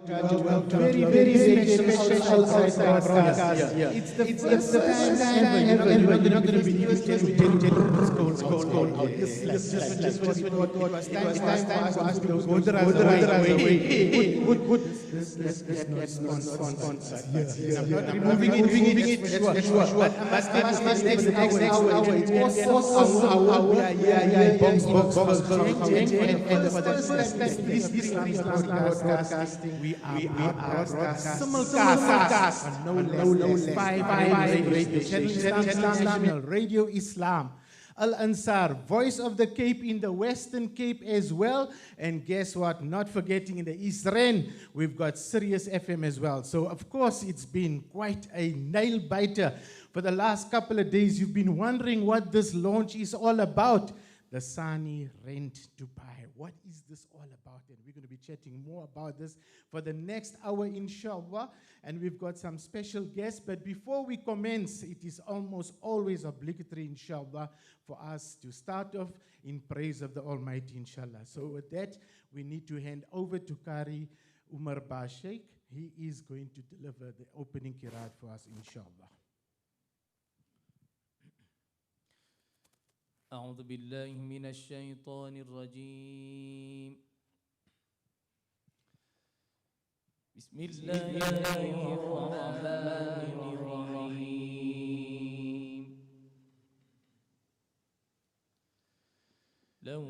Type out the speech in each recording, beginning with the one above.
to a very special broadcast here. It's the first time ever. You're not going to be used to cold. Just what it was time for us to go the other way. Good. Let's sponsor. I'm not removing it, sure. But I must next hour. It's also our Boksburg. And for the first time, this broadcasting, we are broadcasting simulcast on no less 5 radio stations. National Radio Islam, Al Ansar, Voice of the Cape in the Western Cape as well. And guess what? Not forgetting in the East Rand, we've got Sirius FM as well. So, of course, it's been quite a nail-biter. For the last couple of days, you've been wondering what this launch is all about. The SANI Rent To Buy. What is this all about? And we're going to be chatting more about this for the next hour, inshallah. And we've got some special guests. But before we commence, it is almost always obligatory, inshallah, for us to start off in praise of the Almighty, inshallah. So with that, we need to hand over to Qari Umar Basheikh. He is going to deliver the opening qiraat for us, inshallah. أعوذ بالله من الشيطان الرجيم بسم الله الرحمن الرحيم لو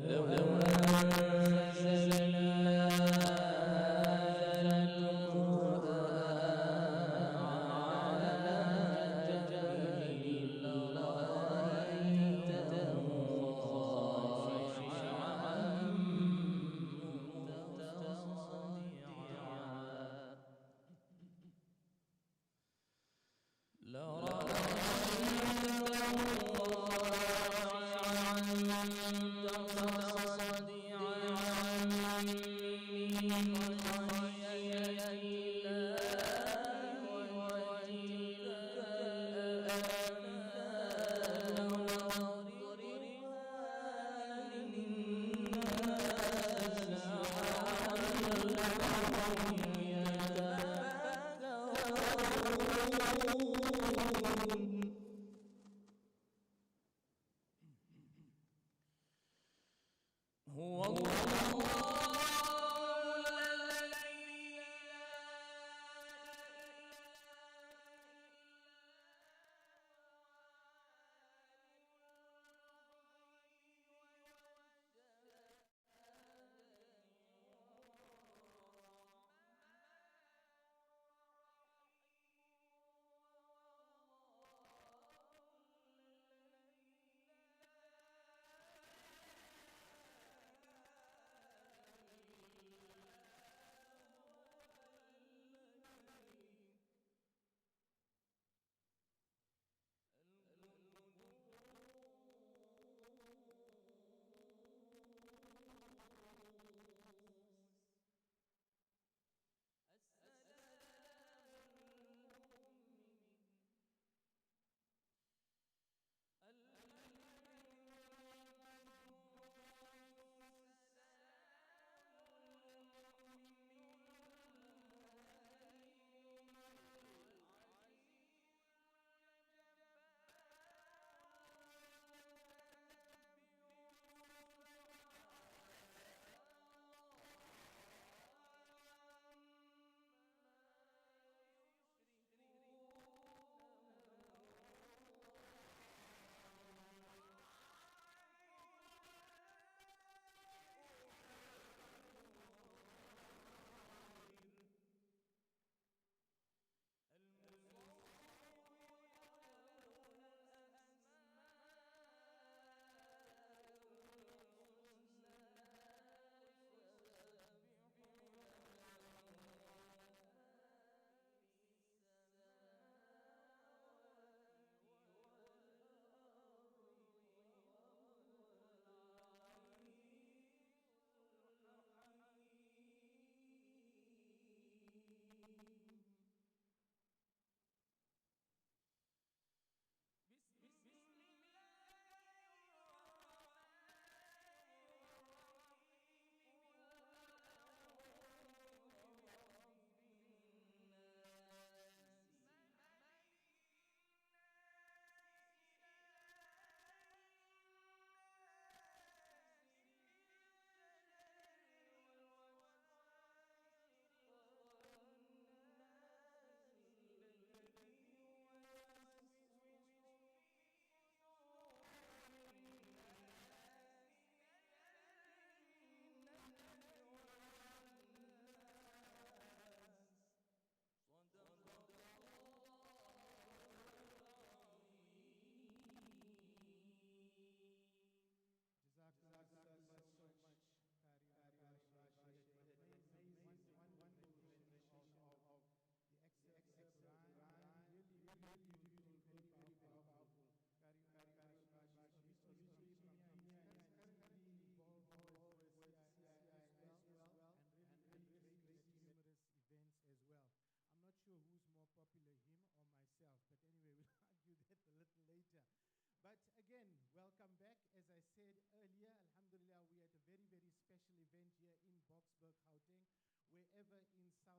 special event here in Boksburg, Gauteng. Wherever in South Africa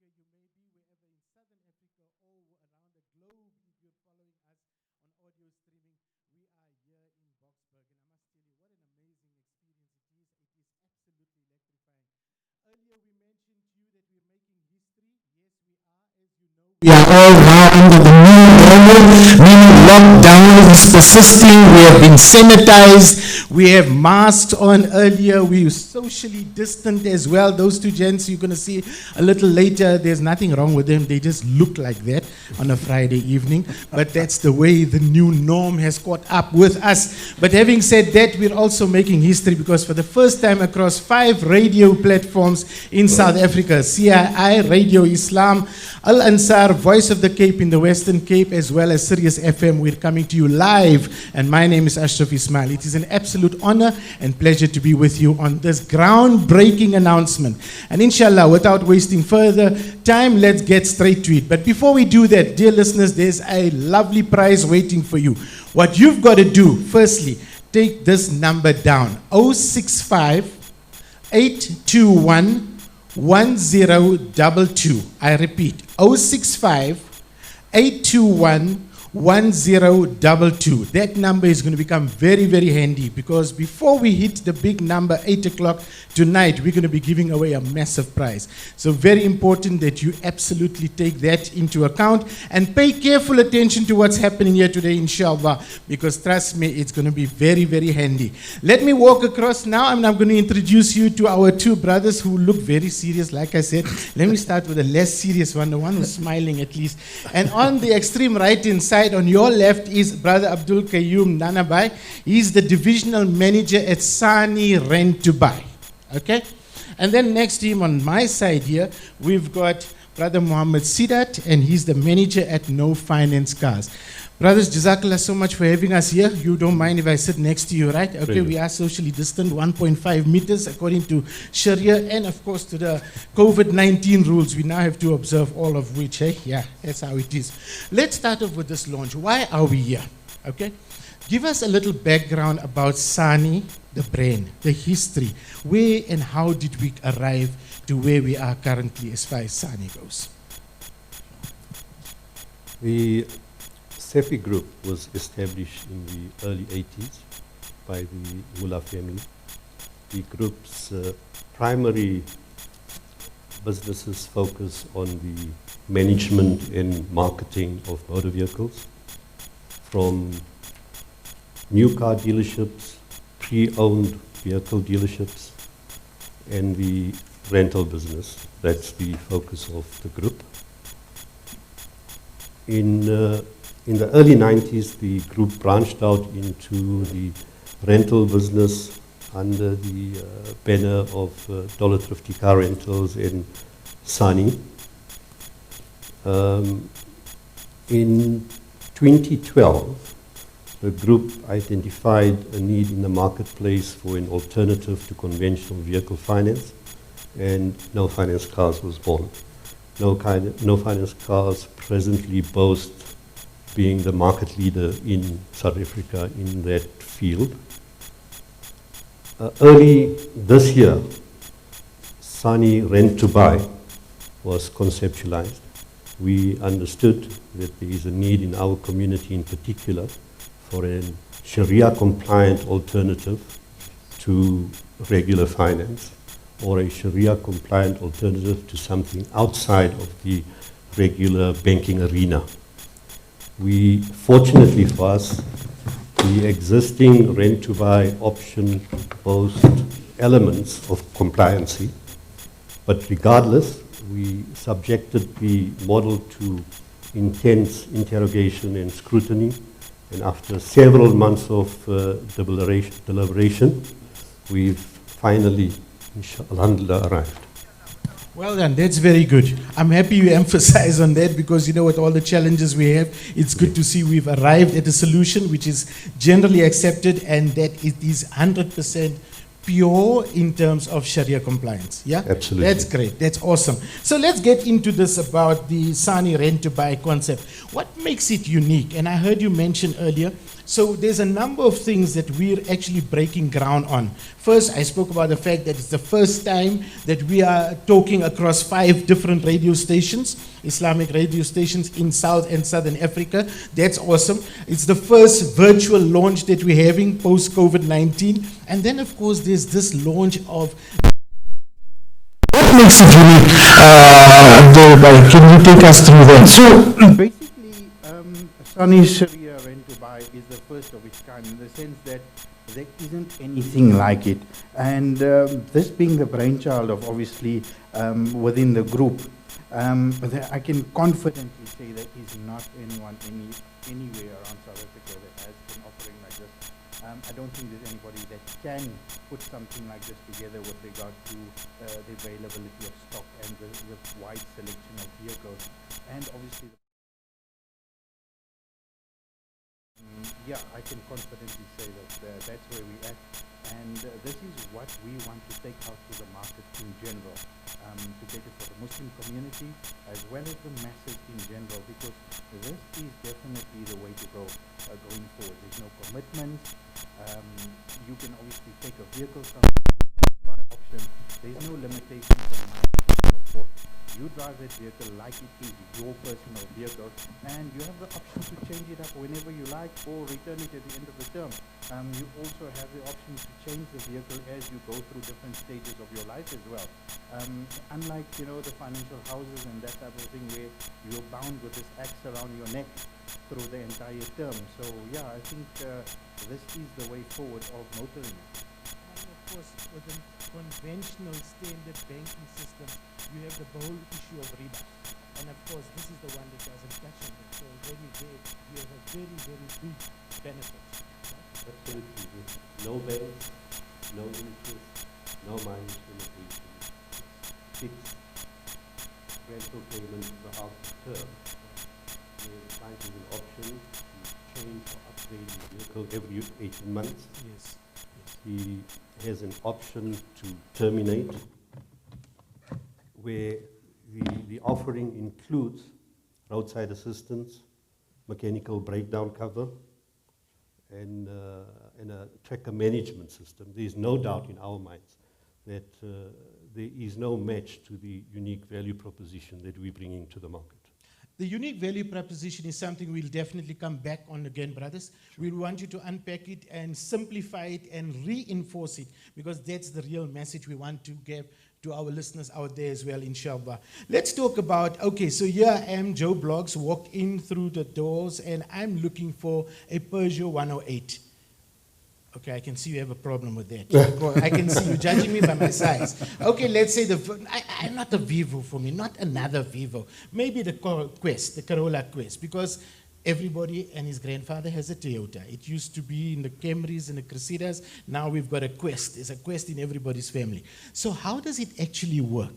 you may be, wherever in Southern Africa or around the globe, if you're following us on audio streaming, we are here in Boksburg. And I must tell you, what an amazing experience it is. It is absolutely electrifying. Earlier we mentioned to you that we're making history. Yes, we are. As you know, we are all now under the new normal, meaning lockdown is persisting. We have been sanitized. We have masks on earlier. We are socially distant as well. Those two gents you're going to see a little later, there's nothing wrong with them. They just look like that on a Friday evening. But that's the way the new norm has caught up with us. But having said that, we're also making history because for the first time across 5 radio platforms in South Africa, CII, Radio Islam, Al Ansar, Voice of the Cape in the Western Cape, as well as Sirius FM. We're coming to you live, and my name is Ashraf Ismail. It is an absolute honor and pleasure to be with you on this groundbreaking announcement. And inshallah, without wasting further time, let's get straight to it. But before we do that, dear listeners, there's a lovely prize waiting for you. What you've got to do, firstly, take this number down, 065 821 1022. I repeat, 065 821 1022. That number is going to become very, very handy because before we hit the big number 8 o'clock tonight, we're going to be giving away a massive prize. So very important that you absolutely take that into account and pay careful attention to what's happening here today, inshallah, because trust me, it's going to be very, very handy. Let me walk across now, and I'm going to introduce you to our 2 brothers who look very serious, like I said. Let me start with the less serious one, the one who's smiling at least. And on the extreme right-hand side, on your left, is Brother Abdul Qayyum Nanabai. He's the divisional manager at SANI Rent To Buy. Okay? And then next to him on my side here, we've got Brother Muhammad Sidat, and he's the manager at No Finance Cars. Brothers, Jazakallah so much for having us here. You don't mind if I sit next to you, right? Okay, Brilliant. We are socially distant, 1.5 meters according to Sharia, and of course to the COVID-19 rules. We now have to observe all of which, hey? Yeah, that's how it is. Let's start off with this launch. Why are we here? Okay? Give us a little background about SANI, the brand, the history. Where and how did we arrive to where we are currently as far as SANI goes? The SEFI Group was established in the early 80s by the Mullah family. The group's primary businesses focus on the management and marketing of motor vehicles, from new car dealerships, pre-owned vehicle dealerships, and the rental business. That's the focus of the group. In the early 90s, the group branched out into the rental business under the banner of Dollar Thrifty Car Rentals and SANI. In 2012, the group identified a need in the marketplace for an alternative to conventional vehicle finance, and No Finance Cars was born. No Finance Cars presently boast being the market leader in South Africa in that field. Early this year, SANI Rent To Buy was conceptualized. We understood that there is a need in our community in particular for a Sharia-compliant alternative to regular finance, or a Sharia-compliant alternative to something outside of the regular banking arena. We, fortunately for us, the existing rent-to-buy option boasts elements of compliancy, but regardless, we subjected the model to intense interrogation and scrutiny, and after several months of deliberation, we've finally, alhamdulillah, arrived. Well done, that's very good. I'm happy you emphasize on that because you know with all the challenges we have, it's good to see we've arrived at a solution which is generally accepted and that it is 100% pure in terms of Sharia compliance. Yeah? Absolutely. That's great, that's awesome. So let's get into this about the SANI Rent To Buy concept. What makes it unique? And I heard you mention earlier, So there's a number of things that we're actually breaking ground on. First, I spoke about the fact that it's the first time that we are talking across 5 different radio stations, Islamic radio stations in South and Southern Africa. That's awesome. It's the first virtual launch that we're having post-COVID-19. And then, of course, there's this launch of... What makes it unique? Can you take us through that? So, basically, SANI Rent To Buy is the first of its kind in the sense that there isn't anything like it. And this being the brainchild of obviously within the group, I can confidently say that is not anyone anywhere around South Africa that has an offering like this. I don't think there's anybody that can put something like this together with regard to the availability of stock and the wide selection of vehicles. And obviously, yeah, I can confidently say that that's where we're at. And this is what we want to take out to the market in general, to take it for the Muslim community as well as the masses in general, because this is definitely the way to go going forward. There's no commitments. You can obviously take a vehicle from by option. There's no limitations on my and so forth. You drive that vehicle like it is your personal vehicle, and you have the option to change it up whenever you like or return it at the end of the term. You also have the option to change the vehicle as you go through different stages of your life as well. Unlike, the financial houses and that type of thing where you're bound with this axe around your neck through the entire term. So yeah, I think this is the way forward of motoring. And of course, with the conventional standard banking system, you have the whole issue of riba. And of course, this is the one that doesn't touch on it. So when you there, you have a very, very big benefit. Right? Absolutely. With no banks, no interest, no mileage limitation, fixed rental payment throughout the term. The client has an option to change or upgrade his vehicle every 18 months. Yes. He has an option to terminate, where the offering includes roadside assistance, mechanical breakdown cover, and a tracker management system. There is no doubt in our minds that there is no match to the unique value proposition that we're bringing to the market. The unique value proposition is something we'll definitely come back on again, brothers. We want you to unpack it and simplify it and reinforce it, because that's the real message we want to give to our listeners out there as well, inshallah. Let's talk about, okay, so here I am, Joe Blogs, walked in through the doors, and I'm looking for a Peugeot 108. Okay, I can see you have a problem with that. I can see you judging me by my size. Okay, let's say not a Vivo for me, not another Vivo. Maybe the Quest, the Corolla Quest, because everybody and his grandfather has a Toyota. It used to be in the Camrys and the Cressidas. Now we've got a Quest. There's a Quest in everybody's family. So how does it actually work?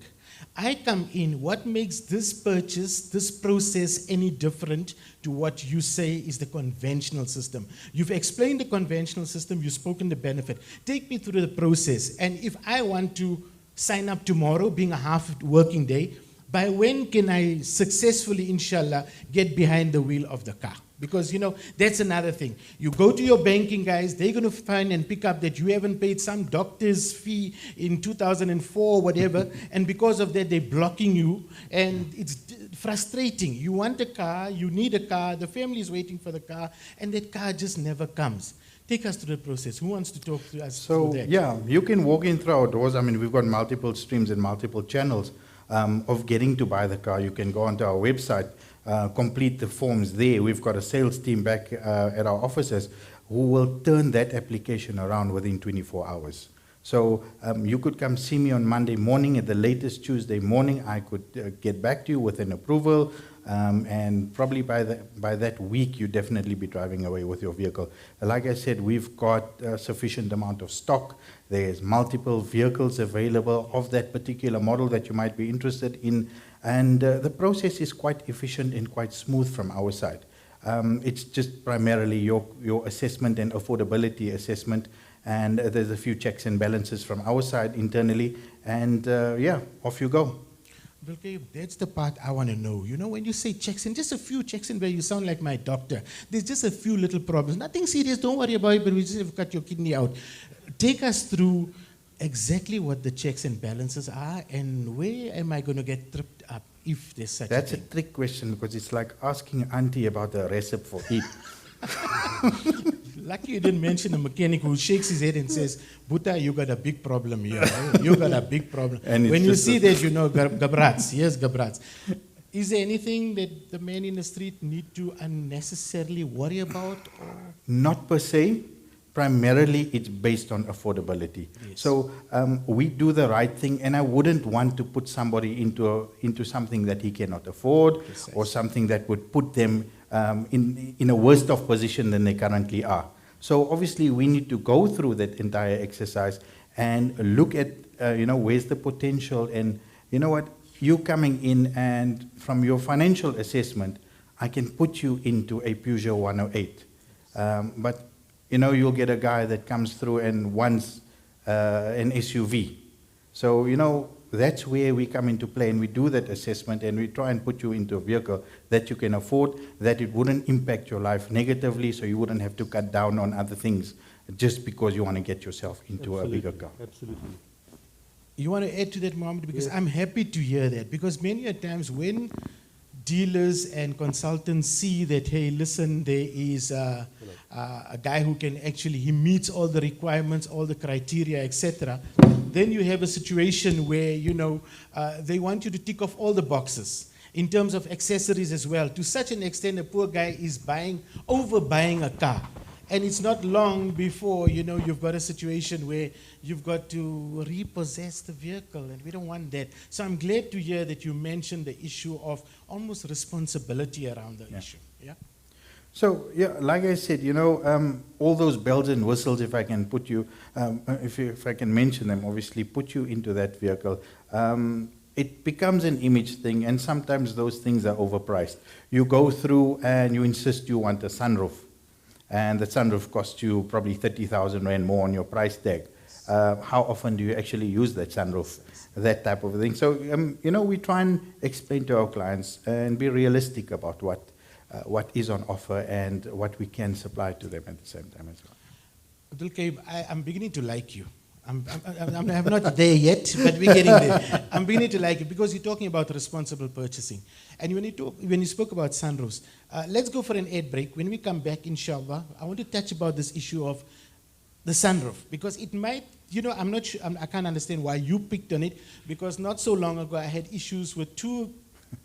I come in, what makes this purchase, this process any different to what you say is the conventional system? You've explained the conventional system, you've spoken the benefit. Take me through the process. And if I want to sign up tomorrow, being a half working day, by when can I successfully, inshallah, get behind the wheel of the car? Because, that's another thing. You go to your banking guys, they're going to find and pick up that you haven't paid some doctor's fee in 2004 or whatever, and because of that, they're blocking you, and it's frustrating. You want a car, you need a car, the family is waiting for the car, and that car just never comes. Take us through the process. Who wants to talk to us through that? Yeah, you can walk in through our doors. I mean, we've got multiple streams and multiple channels of getting to buy the car. You can go onto our website, complete the forms there. We've got a sales team back at our offices who will turn that application around within 24 hours. So you could come see me on Monday morning, at the latest Tuesday morning. I could get back to you with an approval, and probably by that week, you'd definitely be driving away with your vehicle. Like I said, we've got a sufficient amount of stock. There's multiple vehicles available of that particular model that you might be interested in. And the process is quite efficient and quite smooth from our side. It's just primarily your assessment and affordability assessment, and there's a few checks and balances from our side internally, and yeah, off you go. Okay, that's the part I want to know. You know, when you say checks in, just a few checks in where you sound like my doctor. There's just a few little problems. Nothing serious, don't worry about it, but we just have cut your kidney out. Take us through exactly what the checks and balances are and where am I going to get tripped up if there's such That's a a thing. trick question because it's like asking auntie about the recipe for eat. Lucky you didn't mention the mechanic who shakes his head and says, Buta, you got a big problem here. Eh? You got a big problem. And it's When you just see that, you know, Gabrats. Yes, Gabrats. Is there anything that the men in the street need to unnecessarily worry about? Or? Not per se. Primarily, it's based on affordability. Yes. So we do the right thing, and I wouldn't want to put somebody into something that he cannot afford, Precisely. or something that would put them in a worse off position than they currently are. So obviously, we need to go through that entire exercise and look at where's the potential, and you know what, you coming in and from your financial assessment, I can put you into a Peugeot 108, but you'll get a guy that comes through and wants an SUV. So, that's where we come into play, and we do that assessment, and we try and put you into a vehicle that you can afford, that it wouldn't impact your life negatively, so you wouldn't have to cut down on other things just because you want to get yourself into a bigger car. Absolutely. You want to add to that, Mohammed? Because I'm happy to hear that. Because many a times when dealers and consultants see that, hey, listen, there is a guy who can actually, he meets all the requirements, all the criteria, etc., then you have a situation where, they want you to tick off all the boxes in terms of accessories as well. To such an extent, a poor guy is overbuying a car. And it's not long before, you've got a situation where you've got to repossess the vehicle, and we don't want that. So I'm glad to hear that you mentioned the issue of almost responsibility around the issue. Yeah. So, like I said, all those bells and whistles, if I can put you, if I can mention them, obviously put you into that vehicle, it becomes an image thing, and sometimes those things are overpriced. You go through and you insist you want a sunroof, and the sunroof costs you probably 30,000 Rand more on your price tag. How often do you actually use that sunroof? That type of thing. So, we try and explain to our clients and be realistic about what is on offer and what we can supply to them at the same time as well. Abdul Kaib, I'm beginning to like you. I'm not there yet, but we're getting there. I'm beginning to like you because you're talking about responsible purchasing. And when you spoke about sunroofs, let's go for an ad break. When we come back, inshallah, I want to touch about this issue of the sunroof, because it might, I'm not sure, I can't understand why you picked on it, because not so long ago I had issues with two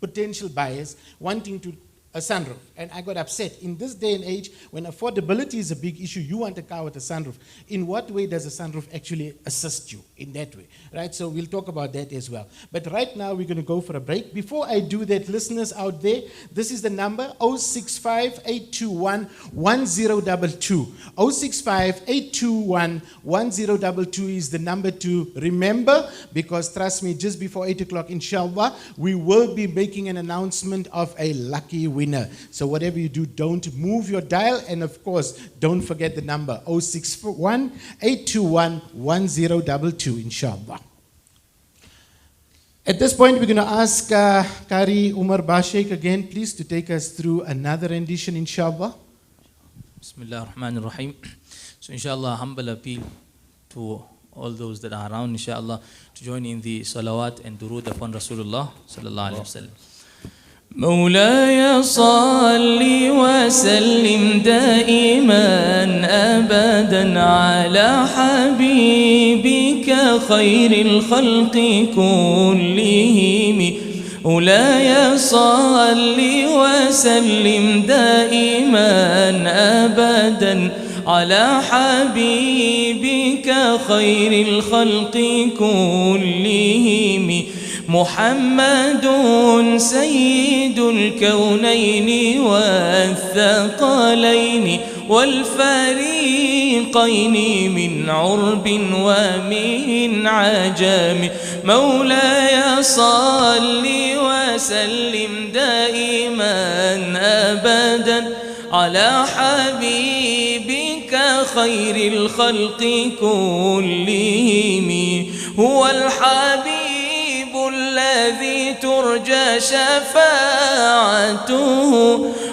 potential buyers wanting to a sunroof, and I got upset. In this day and age, when affordability is a big issue, you want a car with a sunroof. In what way does a sunroof actually assist you in that way, right? So we'll talk about that as well. But right now, we're going to go for a break. Before I do that, listeners out there, this is the number 065-821-1022. 065-821-1022 is the number to remember, because trust me, just before 8 o'clock, inshallah, we will be making an announcement of a lucky winner. So whatever you do, don't move your dial, and of course, don't forget the number 061-821-1022, inshallah. At this point, we're going to ask Qari Umar Bashek again, please, to take us through another rendition, inshallah. Bismillah ar-Rahman ar-Rahim. So inshallah, humble appeal to all those that are around, inshallah, to join in the salawat and durood upon Rasulullah sallallahu alayhi wa sallam. مولاي صل وسلم دائما أبدا على حبيبك خير الخلق كلهم. مولاي صل وسلم دائما أبدا على حبيبك خير الخلق كلهم. محمد سيد الكونين والثقلين والفريقين من عرب ومن عجم. مولاي صل وسلم دائما أبدا على حبيبك خير الخلق كلهم. هو الحبيب الذي ترجى شفاعته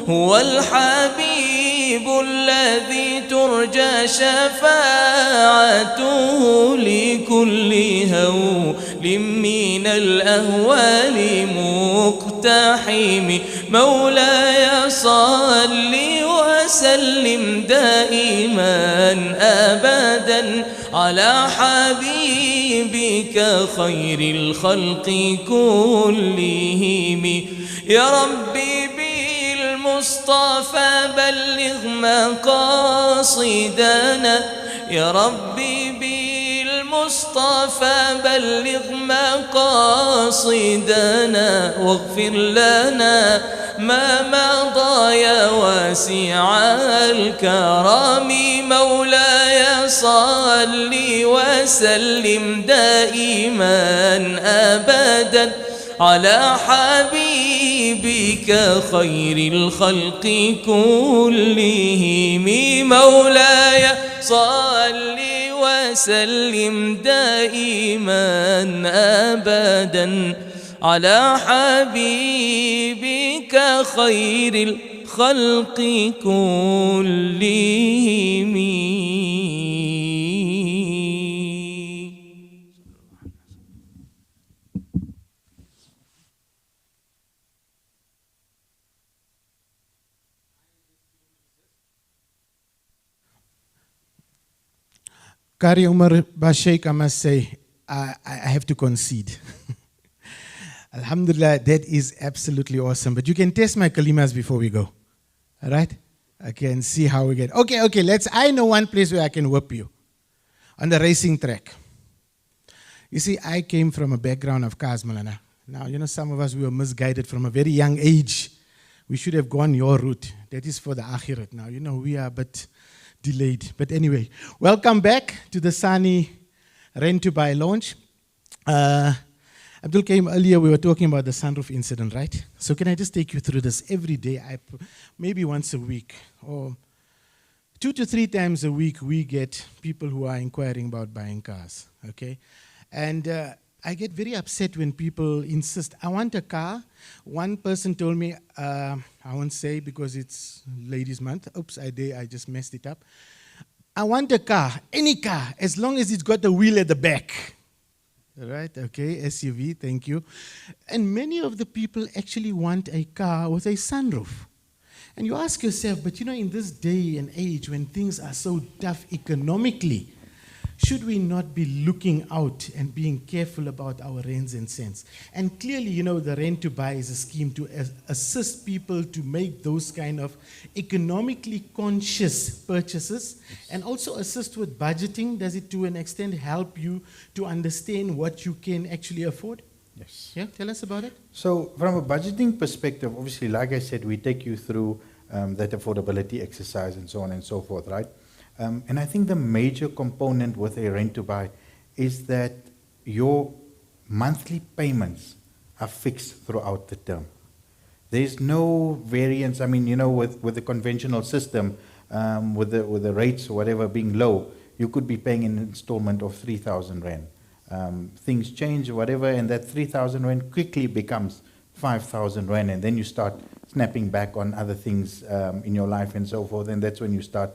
هو الحبيب الذي ترجى شفاعته لكل هول من الأهوال مقتحم مولاي صل وسلم دائما أبدا على حبيبك خير الخلق كلهم يا ربي بالمصطفى بلغ مقاصدنا يا ربي بالمصطفى بلغ مقاصدنا واغفر لنا ما مضى يا واسع الكرم مولاي صل وسلم دائما أبدا على حبيبك خير الخلق كلهم مولاي صل وسلم دائما أبدا على حبيبك خير الخلق كلهم. Kari Umar Basheik, I must say, I have to concede. Alhamdulillah, that is absolutely awesome. But you can test my kalimas before we go. All right? Okay, and see how we get. Okay, I know one place where I can whoop you. On the racing track. You see, I came from a background of cars, Malana. Now, some of us, we were misguided from a very young age. We should have gone your route. That is for the akhirat. Now, we are but delayed. But anyway, welcome back to the SANI Rent To Buy launch. Abdul came earlier, we were talking about the sunroof incident, right? So can I just take you through this every day? Maybe once a week, or 2 to 3 times a week, we get people who are inquiring about buying cars, okay? And I get very upset when people insist, I want a car. One person told me, I won't say because it's Ladies' Month. Oops, I just messed it up. I want a car, any car, as long as it's got a wheel at the back. Right, okay, SUV, thank you. And many of the people actually want a car with a sunroof. And you ask yourself, but in this day and age when things are so tough economically, should we not be looking out and being careful about our rents and cents? And clearly, the Rent To Buy is a scheme to assist people to make those kind of economically conscious purchases and also assist with budgeting. Does it to an extent help you to understand what you can actually afford? Yes. Yeah, tell us about it. So from a budgeting perspective, obviously, like I said, we take you through that affordability exercise and so on and so forth, right? And I think the major component with a Rent To Buy is that your monthly payments are fixed throughout the term. There's no variance. I mean, with the conventional system, with the rates or whatever being low, you could be paying an installment of 3,000 Rand. Things change or whatever, and that 3,000 Rand quickly becomes 5,000 Rand, and then you start snapping back on other things in your life and so forth, and that's when you start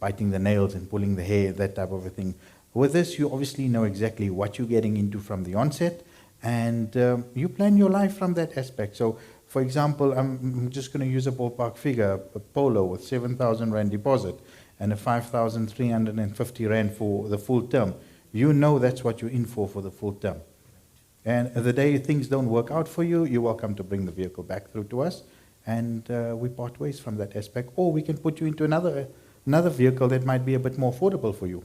biting the nails and pulling the hair, that type of a thing. With this, you obviously know exactly what you're getting into from the onset, and you plan your life from that aspect. So, for example, I'm just going to use a ballpark figure, a Polo with 7,000 Rand deposit and a 5,350 Rand for the full term. You know that's what you're in for the full term. And the day things don't work out for you, you're welcome to bring the vehicle back through to us, and we part ways from that aspect. Or we can put you into another vehicle that might be a bit more affordable for you.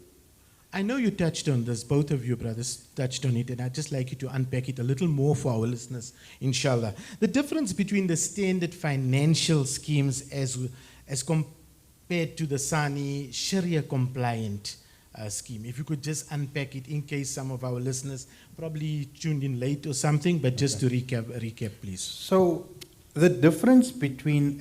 I know you touched on this, both of you brothers touched on it, and I'd just like you to unpack it a little more for our listeners, inshallah. The difference between the standard financial schemes as compared to the SANI Sharia compliant scheme. If you could just unpack it in case some of our listeners probably tuned in late or something, but just to recap, please. So the difference between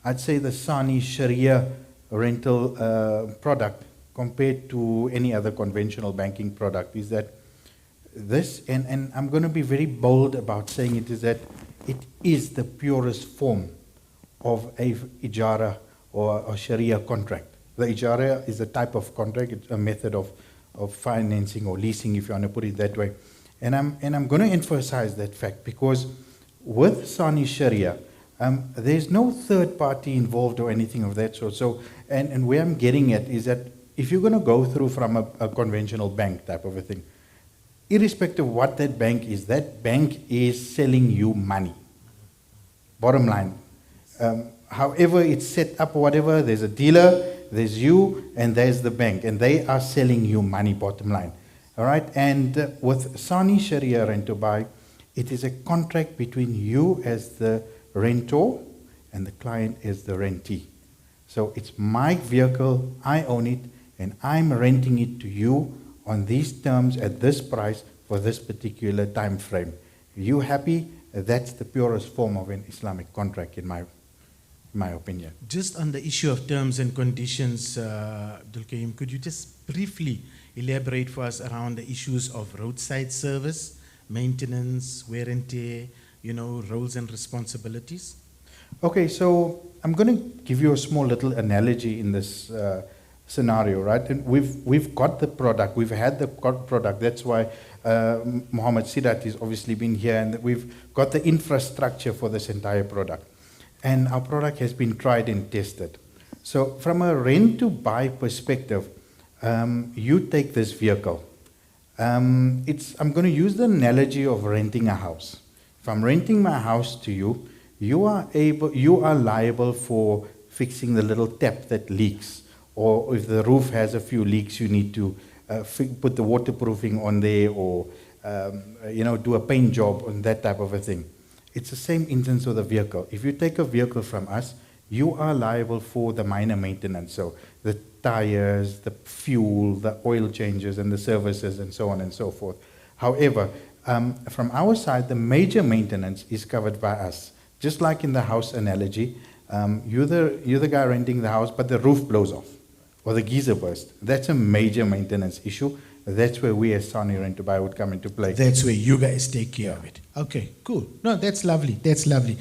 I'd say the SANI Sharia rental product compared to any other conventional banking product is that this, and I'm going to be very bold about saying it, is that it is the purest form of a ijara or a Sharia contract. The ijara is a type of contract, it's a method of financing or leasing, if you want to put it that way. And I'm going to emphasize that fact because with SANI Sharia, there's no third party involved or anything of that sort. So, and where I'm getting at is that if you're going to go through from a conventional bank type of a thing, irrespective of what that bank is selling you money. Bottom line. However it's set up or whatever, there's a dealer, there's you, and there's the bank, and they are selling you money, bottom line. All right, and with SANI Sharia Rent To Buy, it is a contract between you as the rentor and the client as the rentee. So it's my vehicle, I own it, and I'm renting it to you on these terms at this price for this particular time frame. You happy? That's the purest form of an Islamic contract in my opinion. Just on the issue of terms and conditions, Abdul Karim, could you just briefly elaborate for us around the issues of roadside service, maintenance, wear and tear, roles and responsibilities? Okay, so I'm going to give you a small little analogy in this scenario, right? And we've got the product, we've had the product. That's why Muhammad Sidat has obviously been here, and we've got the infrastructure for this entire product. And our product has been tried and tested. So from a rent-to-buy perspective, you take this vehicle. I'm going to use the analogy of renting a house. If I'm renting my house to you, you are liable for fixing the little tap that leaks, or if the roof has a few leaks, you need to put the waterproofing on there, or do a paint job on that type of a thing. It's the same instance with a vehicle. If you take a vehicle from us, you are liable for the minor maintenance, so the tires, the fuel, the oil changes, and the services, and so on and so forth. However, from our side, the major maintenance is covered by us. Just like in the house analogy, you're the guy renting the house, but the roof blows off, or the geyser bursts. That's a major maintenance issue. That's where we as SANI Rent To Buy would come into play. That's where you guys take care of it. Okay, cool. No, that's lovely. That's lovely.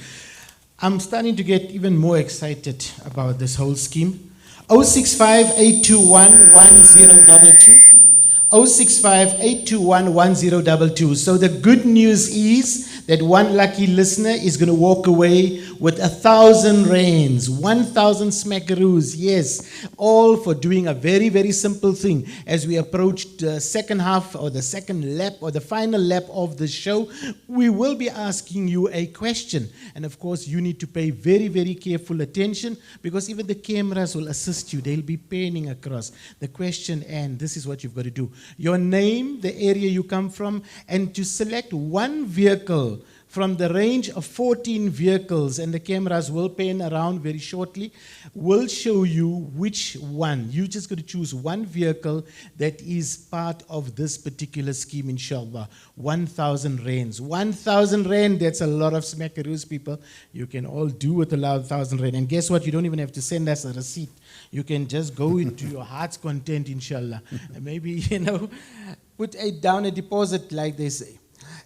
I'm starting to get even more excited about this whole scheme. 065-821-1022. 065-821-1022. So the good news is that one lucky listener is going to walk away with 1,000 rands, 1,000 smackaroos, yes, all for doing a very, very simple thing. As we approach the second half or the second lap or the final lap of the show, we will be asking you a question. And of course, you need to pay very, very careful attention, because even the cameras will assist you. They'll be panning across the question, and this is what you've got to do. Your name, the area you come from, and to select one vehicle from the range of 14 vehicles, and the cameras will pan around very shortly, will show you which one. You just got to choose one vehicle that is part of this particular scheme, inshallah. 1,000 rands. 1,000 rand, that's a lot of smackaroos, people. You can all do with 1,000 rand. And guess what? You don't even have to send us a receipt. You can just go into your heart's content, inshallah. And maybe, put down a deposit, like they say.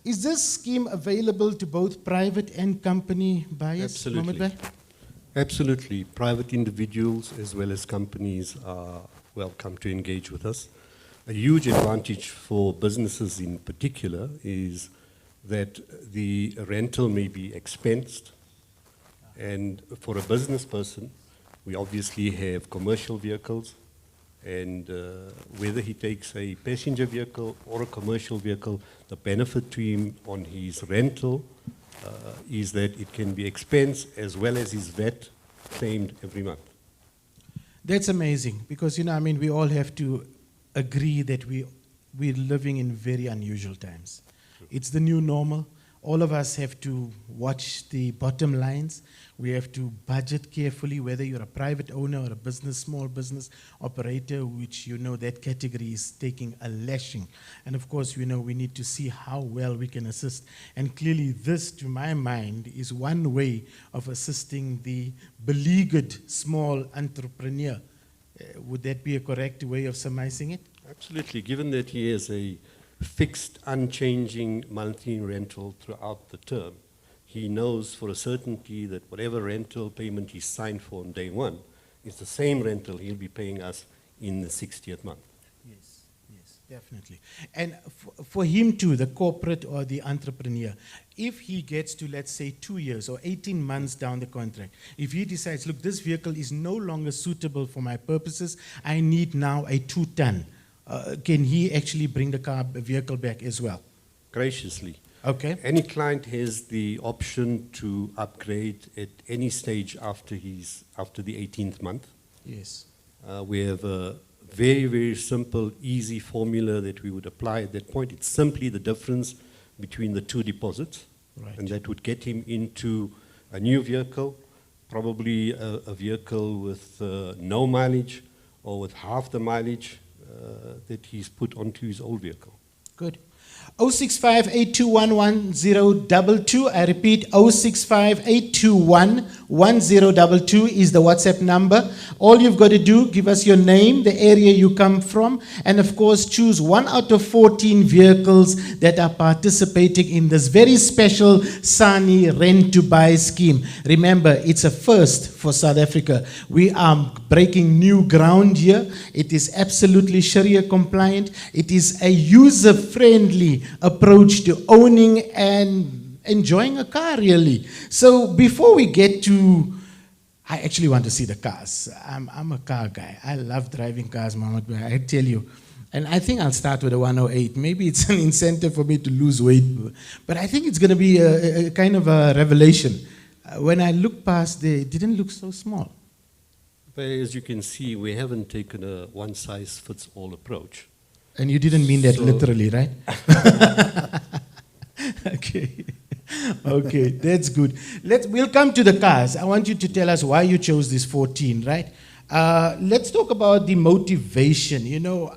Is this scheme available to both private and company buyers? Absolutely. Absolutely. Private individuals as well as companies are welcome to engage with us. A huge advantage for businesses in particular is that the rental may be expensed. And for a business person, we obviously have commercial vehicles, and whether he takes a passenger vehicle or a commercial vehicle, the benefit to him on his rental is that it can be expensed as well as his VAT claimed every month. That's amazing, because we all have to agree that we're living in very unusual times. It's the new normal. All of us have to watch the bottom lines. We have to budget carefully, whether you're a private owner or a business, small business operator, which that category is taking a lashing. And of course, we need to see how well we can assist. And clearly this, to my mind, is one way of assisting the beleaguered small entrepreneur. Would that be a correct way of surmising it? Absolutely. Given that he has a fixed, unchanging monthly rental throughout the term, he knows for a certainty that whatever rental payment he signed for on day one is the same rental he'll be paying us in the 60th month. Yes, yes, definitely. And for him too, the corporate or the entrepreneur, if he gets to, let's say, 2 years or 18 months down the contract, if he decides, look, this vehicle is no longer suitable for my purposes, I need now a 2-ton, can he actually bring the vehicle back as well? Graciously. Okay. Any client has the option to upgrade at any stage after the 18th month. Yes. We have a very, very simple, easy formula that we would apply at that point. It's simply the difference between the two deposits. Right. And that would get him into a new vehicle, probably a vehicle with no mileage or with half the mileage that he's put onto his old vehicle. Good. 065-821-1022. I repeat, 065-821-1022 is the WhatsApp number. All you've got to do, give us your name, the area you come from, and of course choose 1 out of 14 vehicles that are participating in this very special SANI Rent To Buy scheme. Remember, it's a first for South Africa. We are breaking new ground here. It is absolutely Sharia compliant. It is a user-friendly approach to owning and enjoying a car, really. So before we get to, I actually want to see the cars. I'm a car guy. I love driving cars, Mohammed, I tell you. And I think I'll start with a 108. Maybe it's an incentive for me to lose weight, but I think it's going to be a kind of a revelation. When I look past, they didn't look so small. But as you can see, we haven't taken a one-size-fits-all approach. And you didn't mean that So- literally, right? Okay. Okay, that's good. We'll come to the cars. I want you to tell us why you chose this 14, right? Let's talk about the motivation. You know,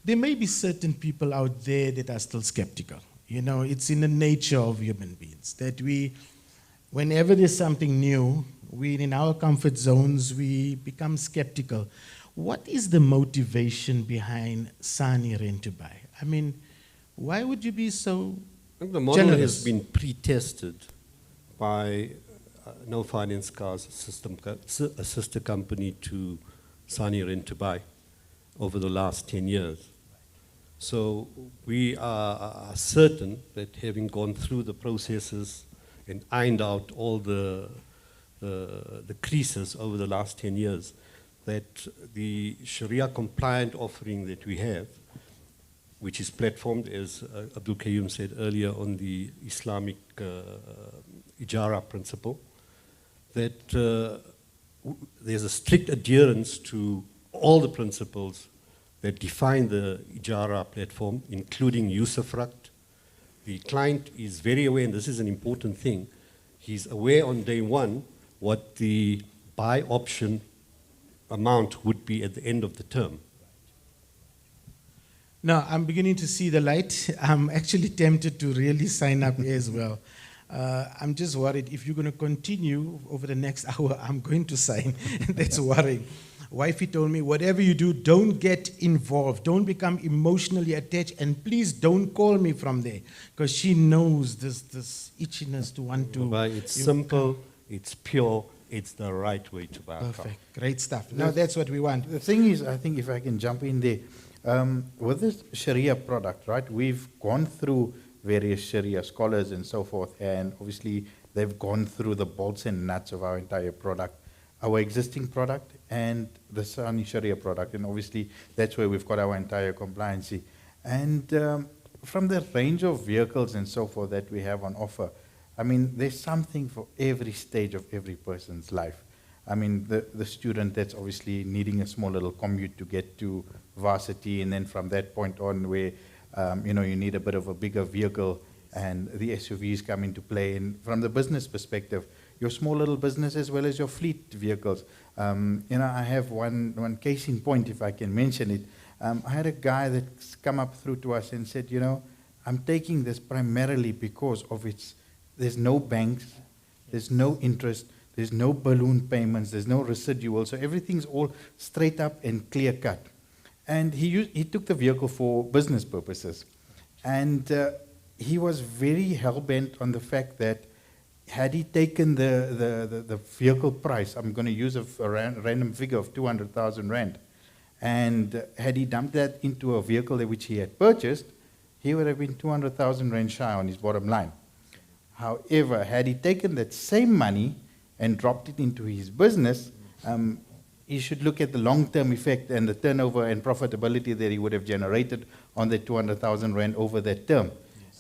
there may be certain people out there that are still skeptical. You know, it's in the nature of human beings that whenever there's something new, in our comfort zones, we become skeptical. What is the motivation behind SANI Rent To Buy? I mean, why would you be so I think the model generous? has been pre-tested by No Finance Cars, a sister company to SANI Rent To Buy, over the last 10 years. So we are certain that having gone through the processes and ironed out all the creases over the last 10 years, that the Sharia compliant offering that we have, which is platformed, as Abdul Qayyum said earlier, on the Islamic Ijara principle, that there's a strict adherence to all the principles that define the Ijara platform, including usufruct. The client is very aware, and this is an important thing, he's aware on day one what the buy option amount would be at the end of the term. No, I'm beginning to see the light. I'm actually tempted to really sign up as well. I'm just worried if you're going to continue over the next hour, I'm going to sign. That's worrying. Wifey told me, whatever you do, don't get involved. Don't become emotionally attached. And please don't call me from there. Because she knows this itchiness to want to. It's simple, it's pure, it's the right way to buy a car. Perfect. Great stuff. Now that's what we want. The thing is, I think if I can jump in there, with this Sharia product, right, we've gone through various Sharia scholars and so forth, and obviously they've gone through the bolts and nuts of our entire product, our existing product and the SANI Sharia product, and obviously that's where we've got our entire compliancy. And from the range of vehicles and so forth that we have on offer, I mean, there's something for every stage of every person's life. I mean, the student that's obviously needing a small little commute to get to varsity, and then from that point on where, you know, you need a bit of a bigger vehicle and the SUVs come into play. And from the business perspective, your small little business as well as your fleet vehicles. You know, I have one case in point, if I can mention it. I had a guy that's come up through to us and said, you know, I'm taking this primarily because of there's no banks, there's no interest, there's no balloon payments, there's no residual, so everything's all straight up and clear cut. And he took the vehicle for business purposes. And he was very hell-bent on the fact that had he taken the vehicle price, I'm going to use a random figure of 200,000 rand, and had he dumped that into a vehicle which he had purchased, he would have been 200,000 rand shy on his bottom line. However, had he taken that same money and dropped it into his business, he should look at the long-term effect and the turnover and profitability that he would have generated on the 200,000 rand over that term.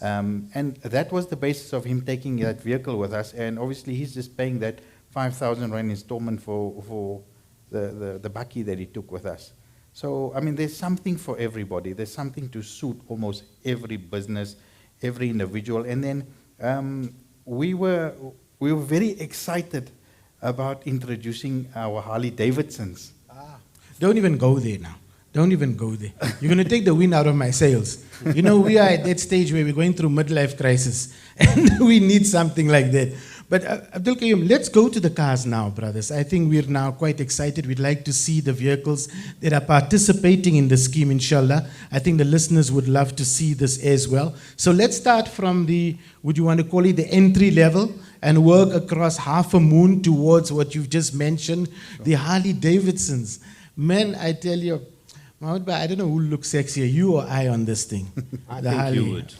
And that was the basis of him taking that vehicle with us. And obviously, he's just paying that 5,000 rand installment for the bakkie that he took with us. So, I mean, there's something for everybody. There's something to suit almost every business, every individual. And then we were very excited about introducing our Harley Davidsons. Don't even go there now. Don't even go there. You're going to take the wind out of my sails. You know, we are at that stage where we're going through midlife crisis, and we need something like that. But Abdul Qayyum, let's go to the cars now, brothers. I think we're now quite excited. We'd like to see the vehicles that are participating in the scheme, inshallah. I think the listeners would love to see this as well. So let's start from the, would you want to call it the entry level, and work across half a moon towards what you've just mentioned, the Harley Davidsons. Man, I tell you, Mohammed, I don't know who looks sexier, you or I on this thing. I the think Harley. you would.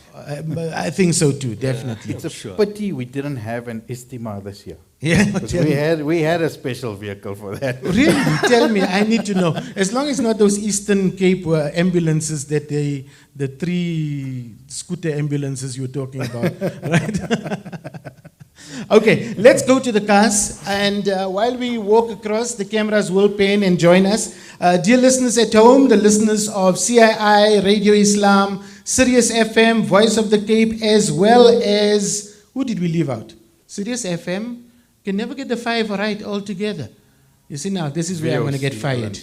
I think so too, definitely. It's a pity we didn't have an Istima this year. Yeah, Because tell me. we had a special vehicle for that. Really? Tell me, I need to know. As long as not those Eastern Cape ambulances that the 3 scooter ambulances you were talking about, right? Okay, let's go to the cars. And while we walk across, the cameras will pan and join us. Dear listeners at home, the listeners of CII, Radio Islam, Sirius FM, Voice of the Cape, as well as, who did we leave out? Sirius FM can never get the 5 right altogether. You see now, this is where I'm going to get fired.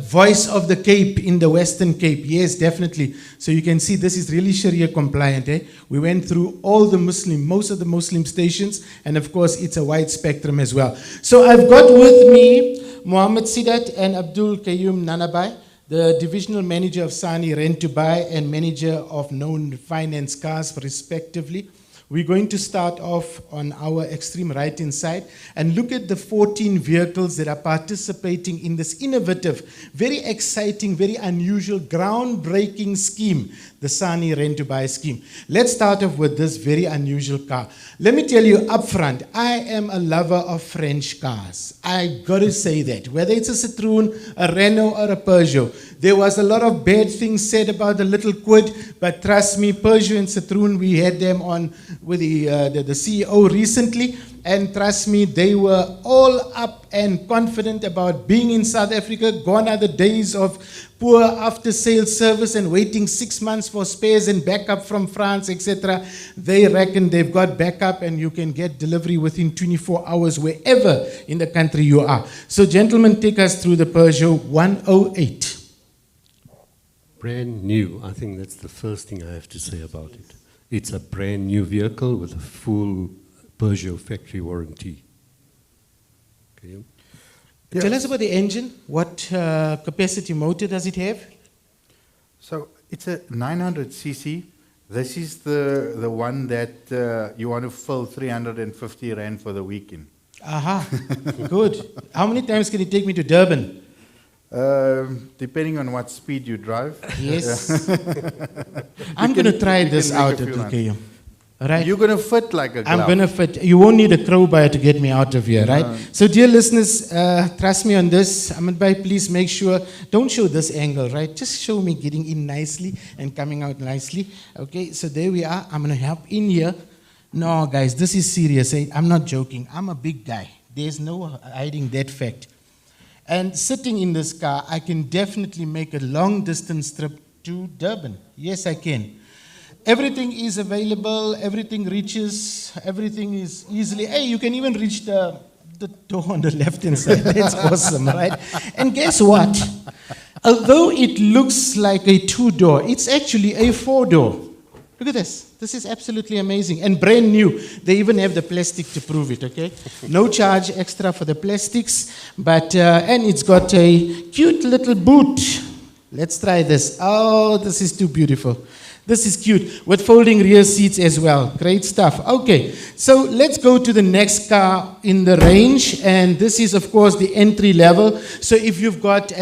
Voice of the Cape in the Western Cape. Yes, definitely. So you can see this is really Sharia compliant. We went through all the most of the Muslim stations, and of course it's a wide spectrum as well. So I've got with me Muhammad Sidat and Abdul Qayyum Nanabai, the divisional manager of SANI Rent To Buy and manager of Known Finance Cars, respectively. We're going to start off on our extreme right-hand side and look at the 14 vehicles that are participating in this innovative, very exciting, very unusual, groundbreaking scheme, the SANI Rent To Buy scheme. Let's start off with this very unusual car. Let me tell you up front, I am a lover of French cars. I got to say that. Whether it's a Citroën, a Renault, or a Peugeot. There was a lot of bad things said about the little quid, but trust me, Peugeot and Citroën, we had them on with the CEO recently, and trust me, they were all up and confident about being in South Africa. Gone are the days of poor after-sales service and waiting 6 months for spares and backup from France, etc. They reckon they've got backup and you can get delivery within 24 hours wherever in the country you are. So gentlemen, take us through the Peugeot 108. Brand new. I think that's the first thing I have to say about it. It's a brand new vehicle with a full Peugeot factory warranty. Okay. Tell us about the engine. What capacity motor does it have? So it's a 900cc. This is the one that you want to fill 350 rand for the weekend. Aha, good. How many times can it take me to Durban? Depending on what speed you drive. Yes. I'm going to try this out at Qayyum. Right? You're going to fit like a glove. I'm going to fit. You won't need a crowbar to get me out of here, right? So, dear listeners, trust me on this. Ahmed Bhai, please make sure, don't show this angle, right? Just show me getting in nicely and coming out nicely. Okay, so there we are. I'm going to help in here. No, guys, this is serious. I'm not joking. I'm a big guy. There's no hiding that fact. And sitting in this car, I can definitely make a long distance trip to Durban. Yes, I can. Everything is available, everything reaches, everything is easily. Hey, you can even reach the door on the left-hand side. That's awesome, right? And guess what? Although it looks like a 2-door, it's actually a 4-door. Look at this. This is absolutely amazing and brand new. They even have the plastic to prove it, okay? No charge extra for the plastics, but, and it's got a cute little boot. Let's try this. Oh, this is too beautiful. This is cute, with folding rear seats as well. Great stuff. Okay, so let's go to the next car in the range, and this is, of course, the entry level. So if you've got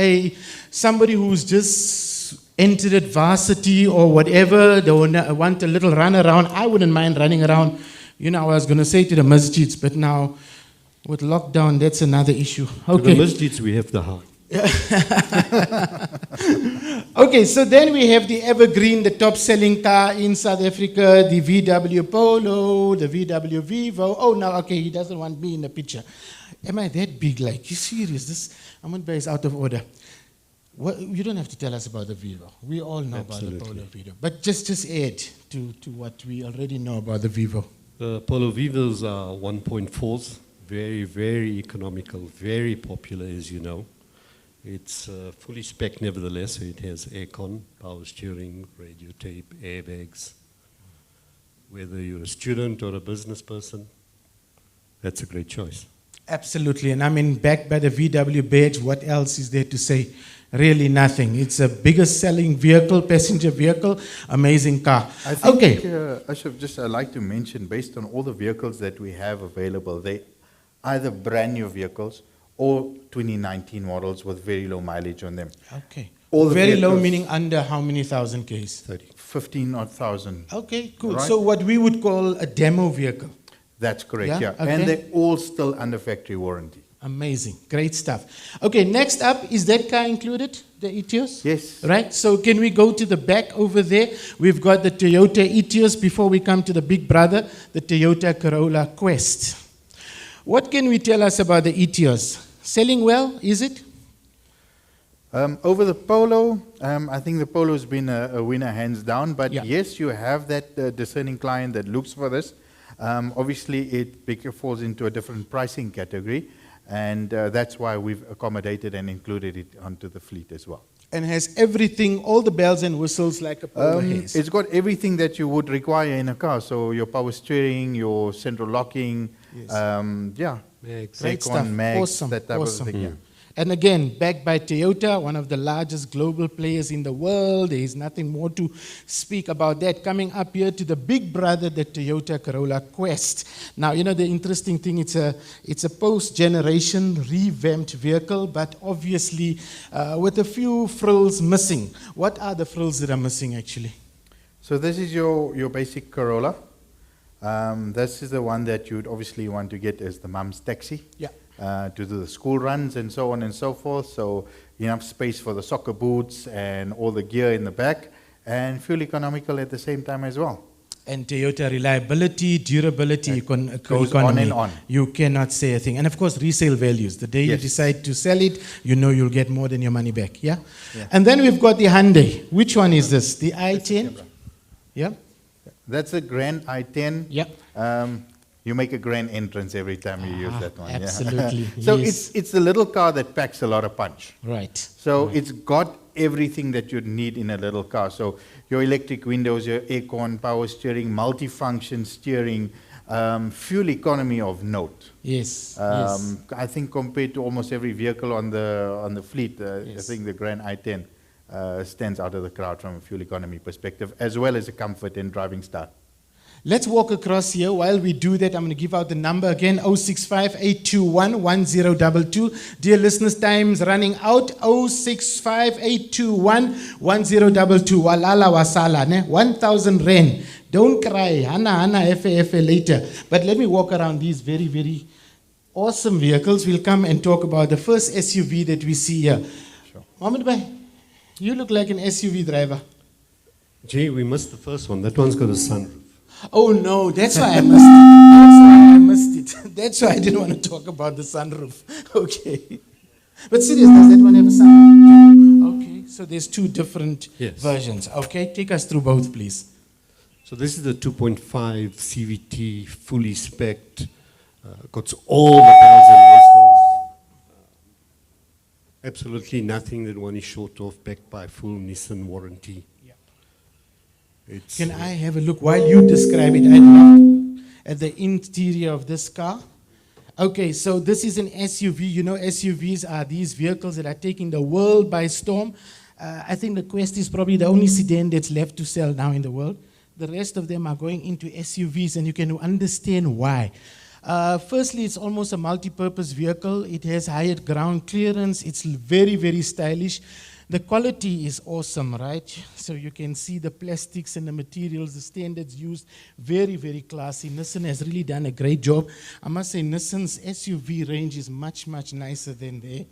somebody who's just entered at varsity or whatever, they want a little run around, I wouldn't mind running around. You know, I was going to say to the masjids, but now with lockdown, that's another issue. Okay. To the masjids, we have the heart. Okay, so then we have the Evergreen, the top selling car in South Africa, the VW Polo, the VW Vivo. Oh, now, okay, he doesn't want me in the picture. Am I that big? Like, you serious? This Ahmedbhai is out of order. You don't have to tell us about the Vivo. We all know Absolutely. about the Polo Vivo. But just add to what we already know about the Vivo. The Polo Vivos are 1.4s, very, very economical, very popular, as you know. It's fully spec nevertheless, so it has aircon, power steering, radio tape, airbags. Whether you're a student or a business person, that's a great choice. Absolutely, and I mean, backed by the VW badge, what else is there to say? Really nothing. It's a biggest selling vehicle, passenger vehicle, amazing car. I think, Okay. Ashraf, I'd like to mention, based on all the vehicles that we have available, they either brand new vehicles or 2019 models with very low mileage on them. Okay. All the Very low, vehicles- meaning under how many thousand Ks? 15,000. Okay, cool. Right. So what we would call a demo vehicle. That's correct, Yeah, yeah. okay. And they're all still under factory warranty. Amazing. Great stuff. Okay, next up, is that car included, the Etios? Yes. Right, so can we go to the back over there? We've got the Toyota Etios before we come to the big brother, the Toyota Corolla Quest. What can we tell us about the Etios? Selling well, is it? Over the Polo, I think the Polo has been a winner hands down, but Yeah. yes, you have that discerning client that looks for this. Obviously, it falls into a different pricing category, and that's why we've accommodated and included it onto the fleet as well. And has everything, all the bells and whistles like a Polo has? It's got everything that you would require in a car, so your power steering, your central locking, Yes. yeah. Mags. Great aircon, stuff. mags, Awesome. that type Awesome. of thing, yeah. And again, backed by Toyota, one of the largest global players in the world. There is nothing more to speak about that. Coming up here to the big brother, the Toyota Corolla Quest. Now, you know, the interesting thing, it's a post-generation revamped vehicle, but obviously with a few frills missing. What are the frills that are missing, actually? So this is your basic Corolla. This is the one that you'd obviously want to get as the mum's taxi. Yeah. To do the school runs and so on and so forth. So enough space for the soccer boots and all the gear in the back, and fuel economical at the same time as well. And Toyota reliability, durability, goes economy. on and on. You cannot say a thing. And of course, resale values. The day you Yes. decide to sell it, you know you'll get more than your money back. Yeah? Yeah. And then we've got the Hyundai. Which one is this? The i10? Yeah? That's a Grand i10. Yeah. You make a grand entrance every time you use that one. yeah. absolutely, So yes. it's the little car that packs a lot of punch. Right. So it's got everything that you'd need in a little car. So your electric windows, your aircon, power steering, multifunction steering, fuel economy of note. Yes. Yes. I think compared to almost every vehicle on the fleet, I Yes. think the Grand i10 stands out of the crowd from a fuel economy perspective, as well as a comfort and driving style. Let's walk across here. While we do that, I'm going to give out the number again, 065-821-1022. Dear listeners, time's running out, 065-821-1022. Walala wasala, ne? 1,000 rand. Don't cry, hana FAFA later. But let me walk around these very, very awesome vehicles. We'll come and talk about the first SUV that we see here. Sure. Mohammed Bhai, you look like an SUV driver. Jay, we missed the first one. That one's got a sunroof. Oh no, that's why I missed it. That's why I missed it. That's why I didn't want to talk about the sunroof. Okay. But serious, does that one have a sunroof? Okay, so there's two different Yes. versions. Okay, take us through both, please. So this is the 2.5 CVT, fully spec'd, got all the bells and whistles. Absolutely nothing that one is short of, backed by full Nissan warranty. Yeah. It's, Can I have a look while you describe it? I'd love at the interior of this car. Okay, so this is an SUV. You know, SUVs are these vehicles that are taking the world by storm. I think the Quest is probably the only sedan that's left to sell now in the world. The rest of them are going into SUVs, and you can understand why. Firstly, it's almost a multi-purpose vehicle. It has higher ground clearance. It's very, very stylish. The quality is awesome, right? So you can see the plastics and the materials, the standards used, very, very classy. Nissan has really done a great job. I must say Nissan's SUV range is much, much nicer than their,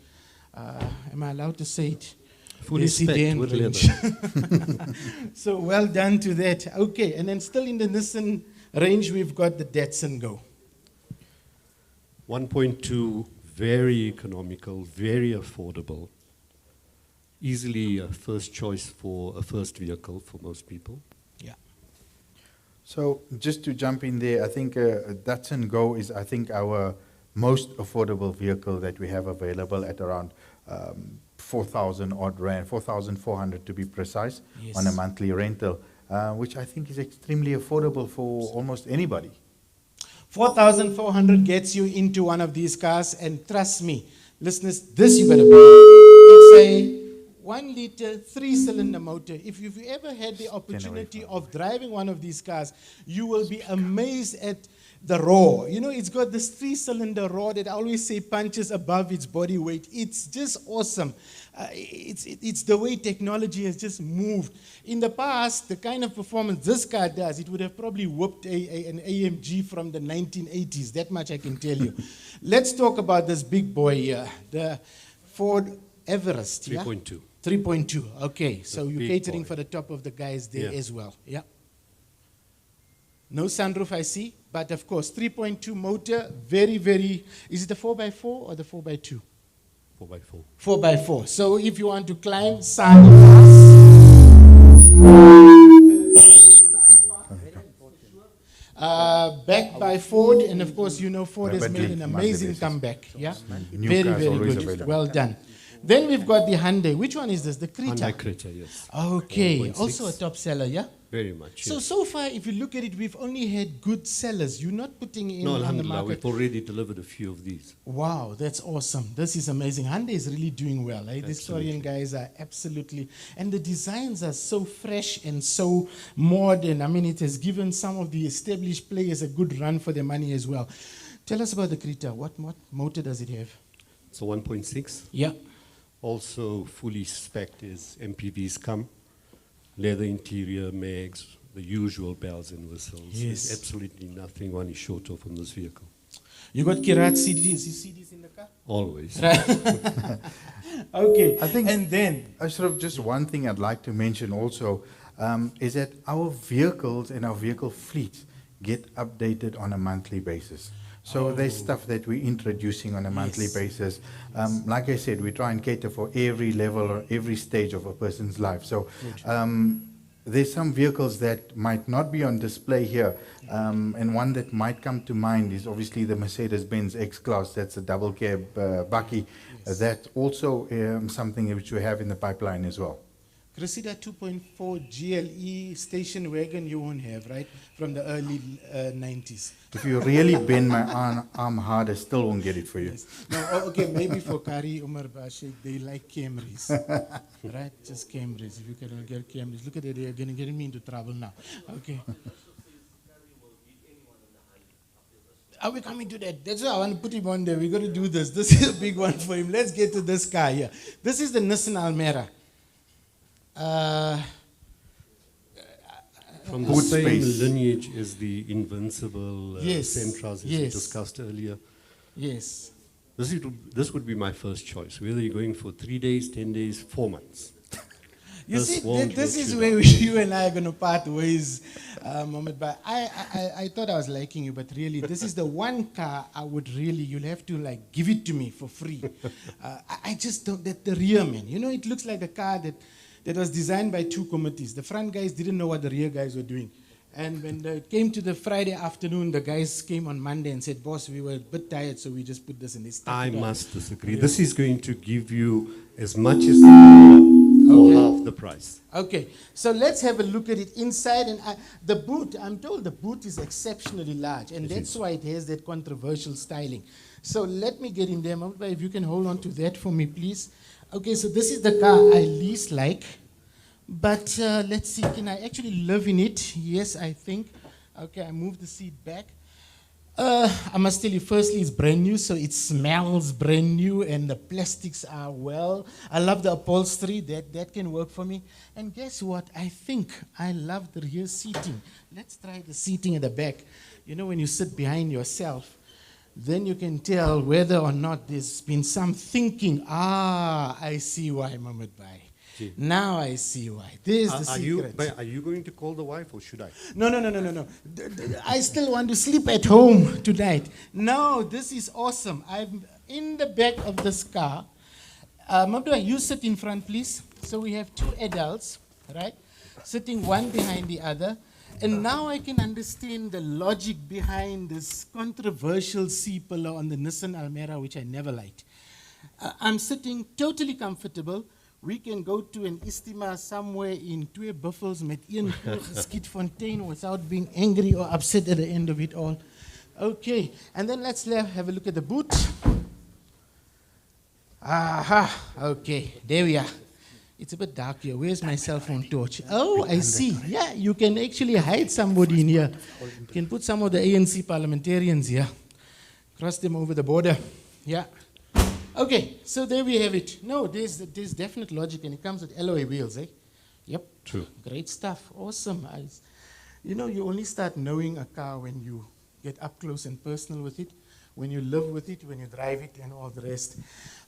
am I allowed to say it? Fully Sedan spec'd with range. leather. So well done to that. Okay, and then still in the Nissan range, we've got the Datsun Go. 1.2, very economical, very affordable. Easily a first choice for a first vehicle for most people. Yeah. So just to jump in there, I think Datsun Go is, I think, our most affordable vehicle that we have available at around 4,000 odd rand, 4,400 to be precise, Yes. on a monthly rental, which I think is extremely affordable for almost anybody. 4,400 gets you into one of these cars, and trust me, listeners, this you better buy. It's a 1 liter, 3-cylinder motor. If you've ever had the opportunity of driving one of these cars, you will be amazed at the roar. You know, it's got this 3-cylinder roar that I always say punches above its body weight. It's just awesome. It's the way technology has just moved. In the past, the kind of performance this car does, it would have probably whooped an AMG from the 1980s. That much I can tell you. Let's talk about this big boy here, the Ford Everest. 3.2. Yeah? 3.2. Okay, so you're big catering boy. for the top of the guys there Yeah. as well. Yeah. No sunroof, I see, but of course, 3.2 motor, very, very. Is it the 4x4 or the 4x2? 4x4. 4x4. So if you want to climb SANI backed by Ford, and of course, you know Ford has made an amazing comeback. Yeah, New very, cars very always good. available. Well done. Then we've got the Hyundai. Which one is this? The Creta. Hyundai Creta, yes. Okay, 1.6. also a top seller, yeah? Very much. yes. So far, if you look at it, we've only had good sellers. You're not putting in No, on the alhamdulillah, market. we've already delivered a few of these. Wow, that's awesome. This is amazing. Hyundai is really doing well. Eh? The Historian guys are absolutely, and the designs are so fresh and so modern. I mean, it has given some of the established players a good run for their money as well. Tell us about the Creta. What motor does it have? So 1.6. Yeah. Also fully spec'd as MPVs come. Leather interior, mags, the usual bells and whistles. Yes. There's absolutely nothing one is short of on this vehicle. You got Kirat CDs in the car? Always. Okay. I think- and then, Ashraf, just one thing I'd like to mention also is that our vehicles and our vehicle fleet get updated on a monthly basis. So there's stuff that we're introducing on a monthly Yes. basis. Like I said, we try and cater for every level or every stage of a person's life. So there's some vehicles that might not be on display here. And one that might come to mind is obviously the Mercedes-Benz X-Class. That's a double cab bakkie. That's also something which we have in the pipeline as well. Cressida 2.4 GLE station wagon you won't have, right? From the early 90s. If you really bend my arm hard, I still won't get it for you. Yes. No, okay, maybe for Kari, Umar Bashik, they like Camrys. Right? Just Camrys. If you can get Camrys. Look at it, they're going to get me into trouble now. Okay. Are we coming to that? That's why I want to put him on there. We're going to do this. This is a big one for him. Let's get to this car here. This is the Nissan Almera. From the Boot same space. lineage as the Invincible Yes, Sentras as we yes. discussed earlier. Yes. This would be my first choice, whether you're going for 3 days, 10 days, 4 months. You This see, won't this let is you where down. you and I are going to part ways, Mohammed. But I thought I was liking you, but really, this is the one car I would really, you'll have to like give it to me for free. I just don't, that the rear, man. You know, it looks like a car that was designed by two committees. The front guys didn't know what the rear guys were doing. And when it came to the Friday afternoon, the guys came on Monday and said, boss, we were a bit tired, so we just put this in. They stuck I it on. must disagree. This is going to give you as much as the car for half the price. Okay, so let's have a look at it inside. And the boot, I'm told the boot is exceptionally large, and that's why it has that controversial styling. So let me get in there. Mahmoud Bhai, if you can hold on to that for me, please. Okay, so this is the car I least like. But let's see, can I actually live in it? Yes, I think. Okay, I move the seat back. I must tell you, firstly, it's brand new, so it smells brand new, and the plastics are well. I love the upholstery, that can work for me. And guess what? I think I love the rear seating. Let's try the seating at the back. You know, when you sit behind yourself, then you can tell whether or not there's been some thinking. Ah, I see why, Mohammed Bhai. Now I see why. There's the secret. Are you going to call the wife or should I? No. I still want to sleep at home tonight. No, this is awesome. I'm in the back of this car. Mabdua, you sit in front, please. So we have two adults, right? Sitting one behind the other. And now I can understand the logic behind this controversial C-pillar on the Nissan Almera, which I never liked. I'm sitting totally comfortable. We can go to an istima somewhere in Twee Buffels met een Skietfontein without being angry or upset at the end of it all. Okay, and then let's have a look at the boot. Aha, okay, there we are. It's a bit dark here. Where's my cell phone torch? Oh, I see. Yeah, you can actually hide somebody in here. You can put some of the ANC parliamentarians here. Cross them over the border. Yeah. Okay, so there we have it. No, there's definite logic, and it comes with alloy wheels, eh? Yep. True. Great stuff. Awesome. You know, you only start knowing a car when you get up close and personal with it, when you live with it, when you drive it, and all the rest.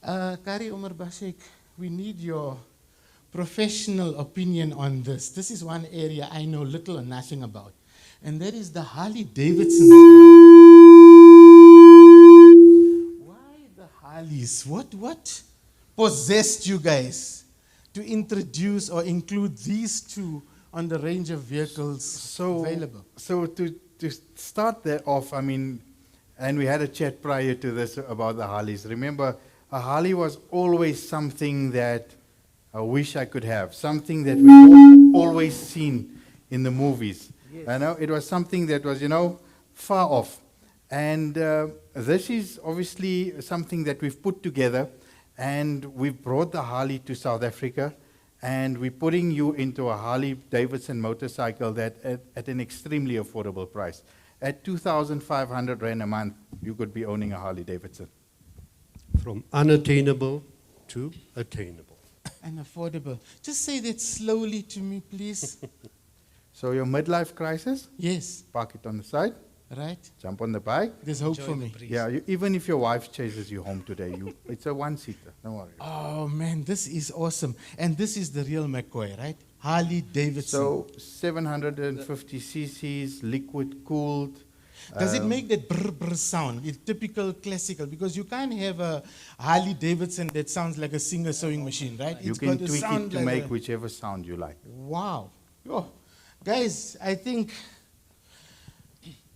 Kari Omar Bashik, we need your professional opinion on this. This is one area I know little or nothing about, and that is the Harley Davidson. Harleys. What possessed you guys to introduce or include these two on the range of vehicles available? So to start that off, I mean, and we had a chat prior to this about the Harleys. Remember, a Harley was always something that I wish I could have, something that we've always seen in the movies. Yes. I know it was something that was, far off. And this is obviously something that we've put together, and we've brought the Harley to South Africa, and we're putting you into a Harley Davidson motorcycle that at an extremely affordable price. At 2,500 Rand a month, you could be owning a Harley Davidson. From unattainable to attainable. And affordable. Just say that slowly to me, please. So your midlife crisis? Yes. Park it on the side. Right. Jump on the bike. There's hope for me. Yeah, even if your wife chases you home today, it's a one-seater. Don't worry. Oh, man, this is awesome. And this is the real McCoy, right? Harley Davidson. So 750 cc's, liquid-cooled. Does it make that brr brr sound? It's typical classical, because you can't have a Harley Davidson that sounds like a Singer sewing machine, right? You can tweak it to make whichever sound you like. Wow. Oh. Guys, I think...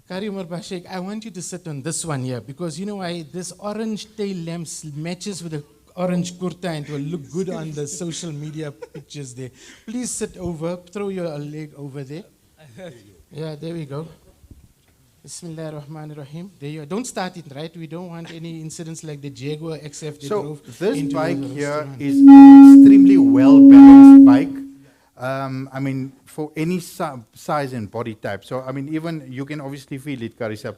Kari Umar Bashik, I want you to sit on this one here, because you know why? This orange tail lamp matches with the orange kurta and it will look good on the social media pictures there. Please sit over, throw your leg over there. Yeah, there we go. Bismillah ar-Rahman ar-Rahim. There you are. Don't start it, right? We don't want any incidents like the Jaguar XF that drove this into bike the here restaurant. is an extremely well-balanced bike. I mean, for any size and body type. So, I mean, even you can obviously feel it, Karisab.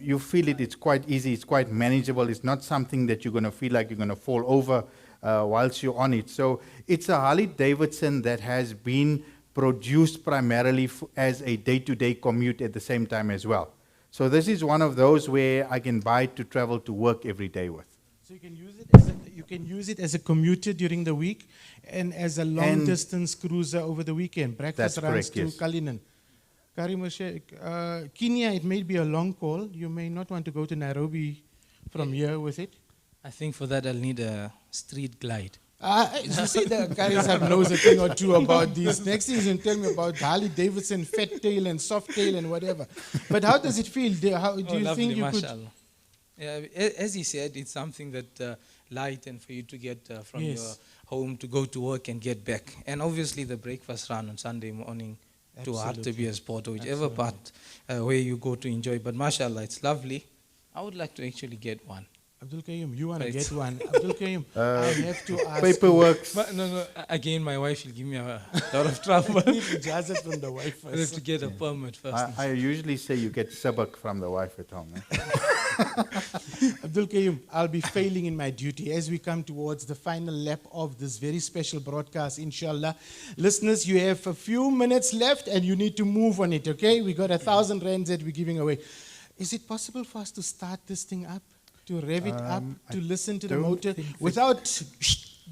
You feel it, it's quite easy, it's quite manageable. It's not something that you're going to feel like you're going to fall over whilst you're on it. So, it's a Harley Davidson that has been produced primarily as a day-to-day commute at the same time as well. So, this is one of those where I can buy to travel to work every day with. So you can use it as a commuter during the week and as a long-distance cruiser over the weekend. Breakfast runs to Cullinan. Karim Kenya, it may be a long call. You may not want to go to Nairobi from here with it. I think for that I'll need a street glide. You see, the guys knows a thing or two about these. Next thing is going to tell me about Harley Davidson, fat tail and soft tail and whatever. But how does it feel? How do you lovely, think you mashallah. Yeah, as he said, it's something that light and for you to get from your home to go to work and get back. And obviously the breakfast run on Sunday morning to Hartbeespoort sport or whichever part where you go to enjoy. But mashallah, it's lovely. I would like to actually get one. Abdul Qayyum, you want to Right. get one. Abdul Qayyum, I have to ask Paperwork. But no, again, my wife will give me a lot of trouble. You. Need ijazat from the wife I have first. to get a permit first. I usually say you get sabak from the wife at home. Abdul Qayyum, I'll be failing in my duty as we come towards the final lap of this very special broadcast, inshallah. Listeners, you have a few minutes left and you need to move on it, okay? We got 1,000 rands that we're giving away. Is it possible for us to start this thing up, to rev it up, to listen to the don't motor think that- without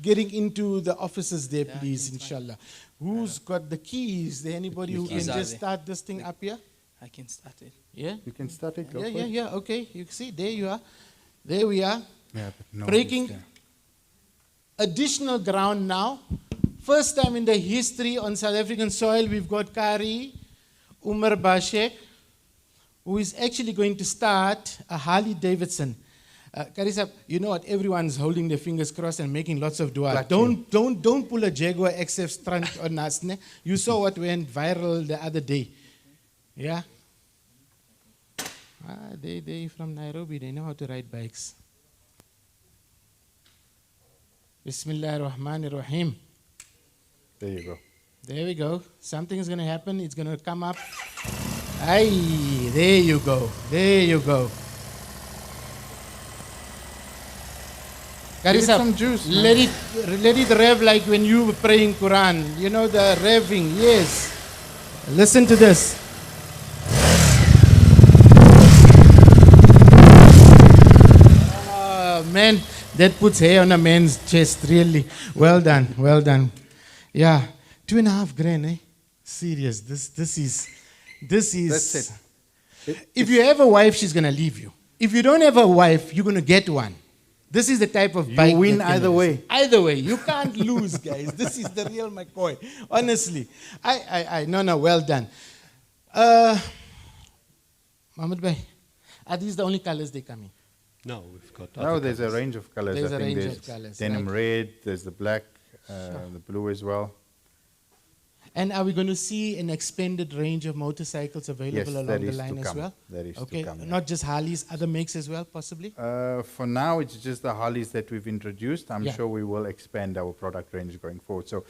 getting into the offices there, please, inshallah? Who's got the keys? Is there anybody who can Keys are just there. start this thing up here? I can start it. Yeah? You can start it. Go Yeah, for yeah, it. yeah, okay. You see, there you are. There we are. Yeah, but no Breaking one's there. additional ground now. First time in the history on South African soil, we've got Kari Umar Bashek, who is actually going to start a Harley Davidson. Kari Sahab, you know what? Everyone's holding their fingers crossed and making lots of dua. Clutching. Don't pull a Jaguar XF stunt on us. Ne? You saw what went viral the other day. Yeah? They from Nairobi, they know how to ride bikes. Bismillah ar-Rahman ar-Rahim. There you go. There we go. Something is going to happen. It's going to come up. Aye, there you go. There you go. Give it Karisa, some juice, man. let it rev like when you were praying Quran. You know the revving. Yes. Listen to this. Man, that puts hair on a man's chest, really. Well done, well done. Yeah, 2.5 grand, eh? Serious, this is. That's it. If you have a wife, she's going to leave you. If you don't have a wife, you're going to get one. This is the type of You bike. win that can either lose. way. Either way. You can't lose, guys. This is the real McCoy. Honestly. No, well done. Mohammed Bhai, are these the only colors they come in? No, we've got No, there's a range of colors. There's I a think range there's of colours, denim right. red, there's the black, the blue as well. And are we going to see an expanded range of motorcycles available Yes, along that the is line to as come. well? That is to Okay, come, yeah. not just Harleys, other makes as well, possibly? For now, it's just the Harleys that we've introduced. I'm Yeah. sure we will expand our product range going forward. So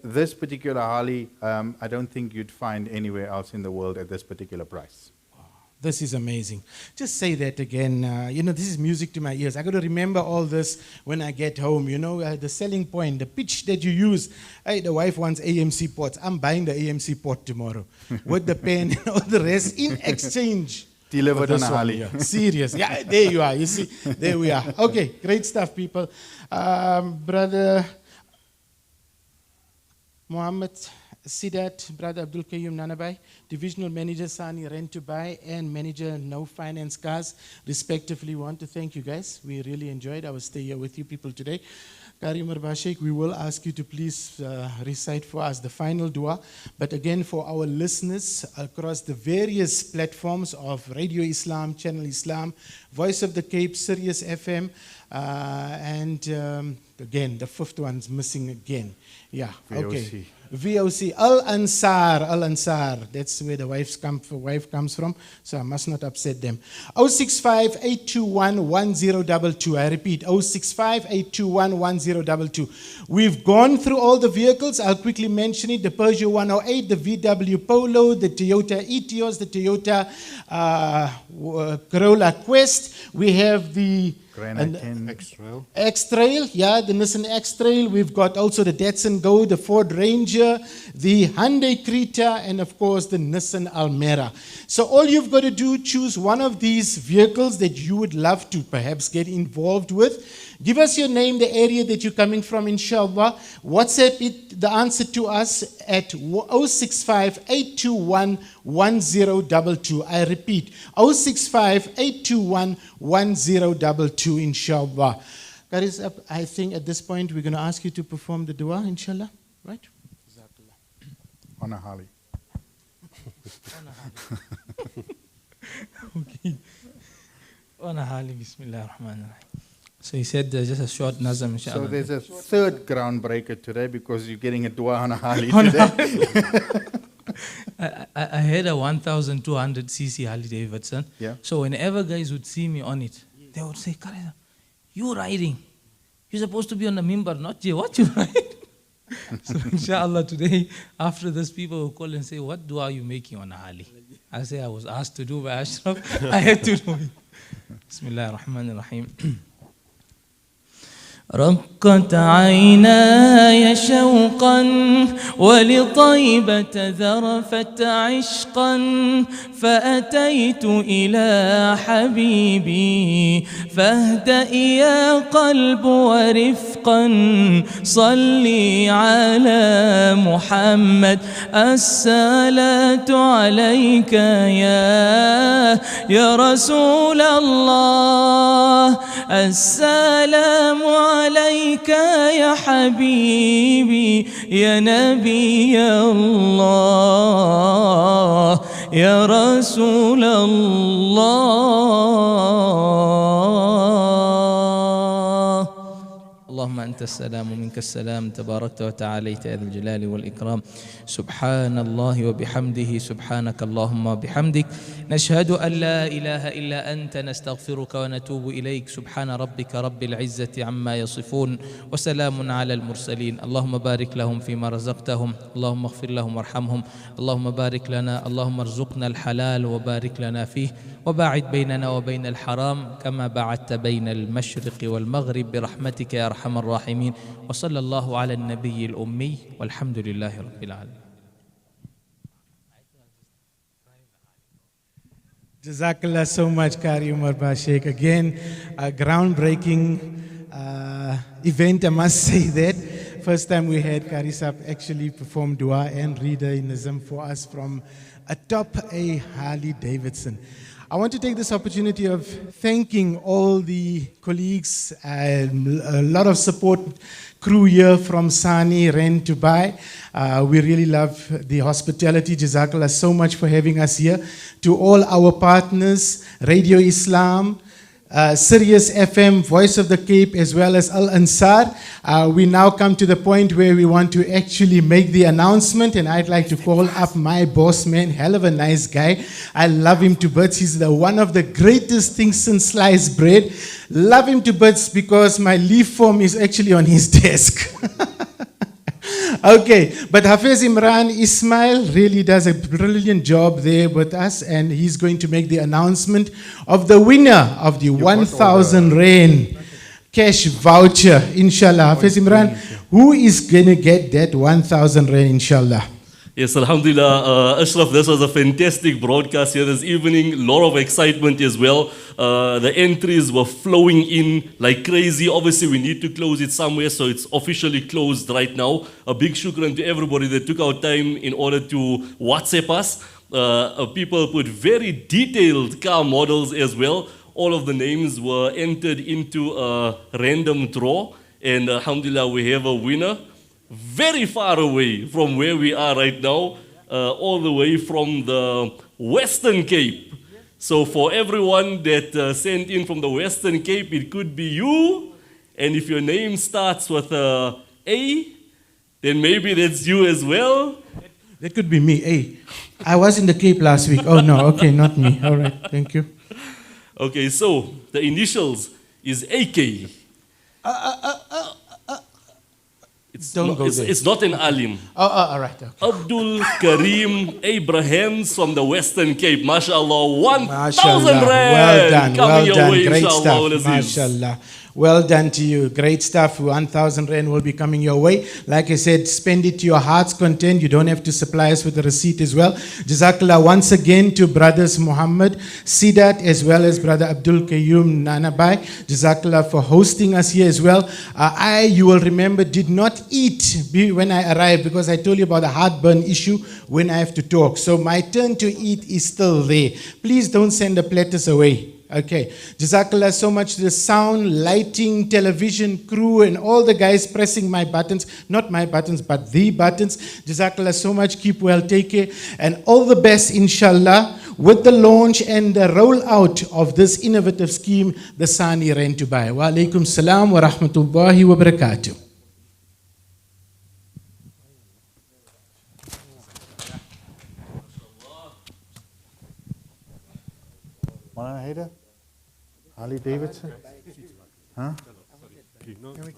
this particular Harley, I don't think you'd find anywhere else in the world at this particular price. This is amazing. Just say that again. This is music to my ears. I got to remember all this when I get home. The selling point, the pitch that you use. Hey, the wife wants AMC ports. I'm buying the AMC port tomorrow with the pen and all the rest in exchange. Delivered for on this a one Harley. here. Serious. Yeah, there you are. You see, there we are. Okay, great stuff, people. Brother Muhammad Sidat, Brother Abdul Qayyum Nanabai, Divisional Manager SANI Rent To Buy and Manager No Finance Cars, respectively. We want to thank you guys. We really enjoyed our stay here with you people today. Karim Bashek, we will ask you to please recite for us the final dua. But again, for our listeners across the various platforms of Radio Islam, Channel Islam, Voice of the Cape, Sirius FM, and again, the fifth one's missing again. Yeah, okay. VOC. VOC, Al-Ansar. That's where the wife comes from, so I must not upset them. 065-821-1022. I repeat, 065-821-1022. We've gone through all the vehicles. I'll quickly mention it. The Peugeot 108, the VW Polo, the Toyota Etios, the Toyota Corolla Quest. We have the Granite 10. X-Trail. X-Trail, yeah, the Nissan X-Trail. We've got also the Datsun Go, the Ford Ranger, the Hyundai Creta, and of course the Nissan Almera. So all you've got to do, choose one of these vehicles that you would love to perhaps get involved with. Give us your name, the area that you're coming from, inshallah. WhatsApp it, the answer to us at 065-821-1022. I repeat, 065-821-1022, inshallah. Guys, I think at this point we're going to ask you to perform the dua, inshallah. Right? On a Harley. Okay. On a Harley, Bismillah ar-Rahman ar-Rahim. So he said just a short nazam, inshallah. So there's a third groundbreaker today because you're getting a dua on a Harley today. I had a 1,200cc Harley Davidson. Yeah. So whenever guys would see me on it, they would say, Karisa, You riding. You're supposed to be on the mimbar, not here. What you riding? So inshallah today, after this, people will call and say, what dua are you making on a Harley? I say, I was asked to do by Ashraf. I had to do it. Bismillah ar-Rahman ar-Rahim. رقت عيناي شوقا ولطيبة ذرفت عشقا فأتيت إلى حبيبي فاهدأ يا قلب ورفقا صلي على محمد الصلاة عليك يا رسول الله السلام عليك يا حبيبي يا نبي الله يا رسول الله اللهم أنت السلام ومنك السلام تباركت وتعاليت يا ذا الجلال والإكرام سبحان الله وبحمده سبحانك اللهم وبحمدك نشهد أن لا إله إلا أنت نستغفرك ونتوب إليك سبحان ربك رب العزة عما يصفون وسلام على المرسلين اللهم بارك لهم فيما رزقتهم اللهم اغفر لهم وارحمهم اللهم بارك لنا اللهم ارزقنا الحلال وبارك لنا فيه وباعد بيننا وبين الحرام كما باعدت بين المشرق والمغرب برحمتك يا أرحم الراحمين وصلى الله على النبي الأمي والحمد لله رب العالمين. Jazakallah so much, Kari Umar Bashek. Again, a groundbreaking event, I must say that. First time we had Kari Sahib actually perform dua and reader in Nazam for us from atop a Harley Davidson. I want to take this opportunity of thanking all the colleagues and a lot of support crew here from SANI Rent To Buy. We really love the hospitality. Jazakallah so much for having us here. To all our partners, Radio Islam, Sirius FM, Voice of the Cape, as well as Al Ansar. We now come to the point where we want to actually make the announcement, and I'd like to call up my boss man, hell of a nice guy. I love him to bits. He's one of the greatest things since sliced bread. Love him to bits because my leave form is actually on his desk. Okay, but Hafiz Imran Ismail really does a brilliant job there with us, and he's going to make the announcement of the winner of the 1,000 Rand cash voucher, inshallah. Hafiz Imran, who is going to get that 1,000 Rand, inshallah? Yes, Alhamdulillah, Ashraf, this was a fantastic broadcast here this evening. A lot of excitement as well. The entries were flowing in like crazy. Obviously, we need to close it somewhere, so it's officially closed right now. A big shukran to everybody that took our time in order to WhatsApp us. People put very detailed car models as well. All of the names were entered into a random draw, and Alhamdulillah, we have a winner. Very far away from where we are right now, all the way from the Western Cape. So for everyone that sent in from the Western Cape, it could be you. And if your name starts with A, then maybe that's you as well. That could be me. Hey, I was in the Cape last week. Oh no, okay, not me. All right, thank you. Okay, so the initials is AK. It's not an alim. Oh, all right. Okay. Abdul Karim Abrahams from the Western Cape. MashaAllah, 1,000 Mashallah. Rand. Well done, Coming well your done. way, Great inshallah, stuff. Mashallah. Well done to you. Great stuff. 1,000 Rand will be coming your way. Like I said, spend it to your heart's content. You don't have to supply us with a receipt as well. Jazakallah once again to brothers Muhammad Sidat as well as brother Abdul Qayyum Nanabai. Jazakallah for hosting us here as well. You will remember, did not eat when I arrived because I told you about the heartburn issue when I have to talk. So my turn to eat is still there. Please don't send the platters away. Okay, Jazakallah so much to the sound, lighting, television crew and all the guys pressing my buttons, not my buttons, but the buttons. Jazakallah so much, keep well, take care, and all the best inshallah with the launch and the rollout of this innovative scheme, the SANI Rent To Buy. Wa alaikum salam wa rahmatullahi wa barakatuh. Maulana Haider, Harley Davidson. Huh? Yeah, we can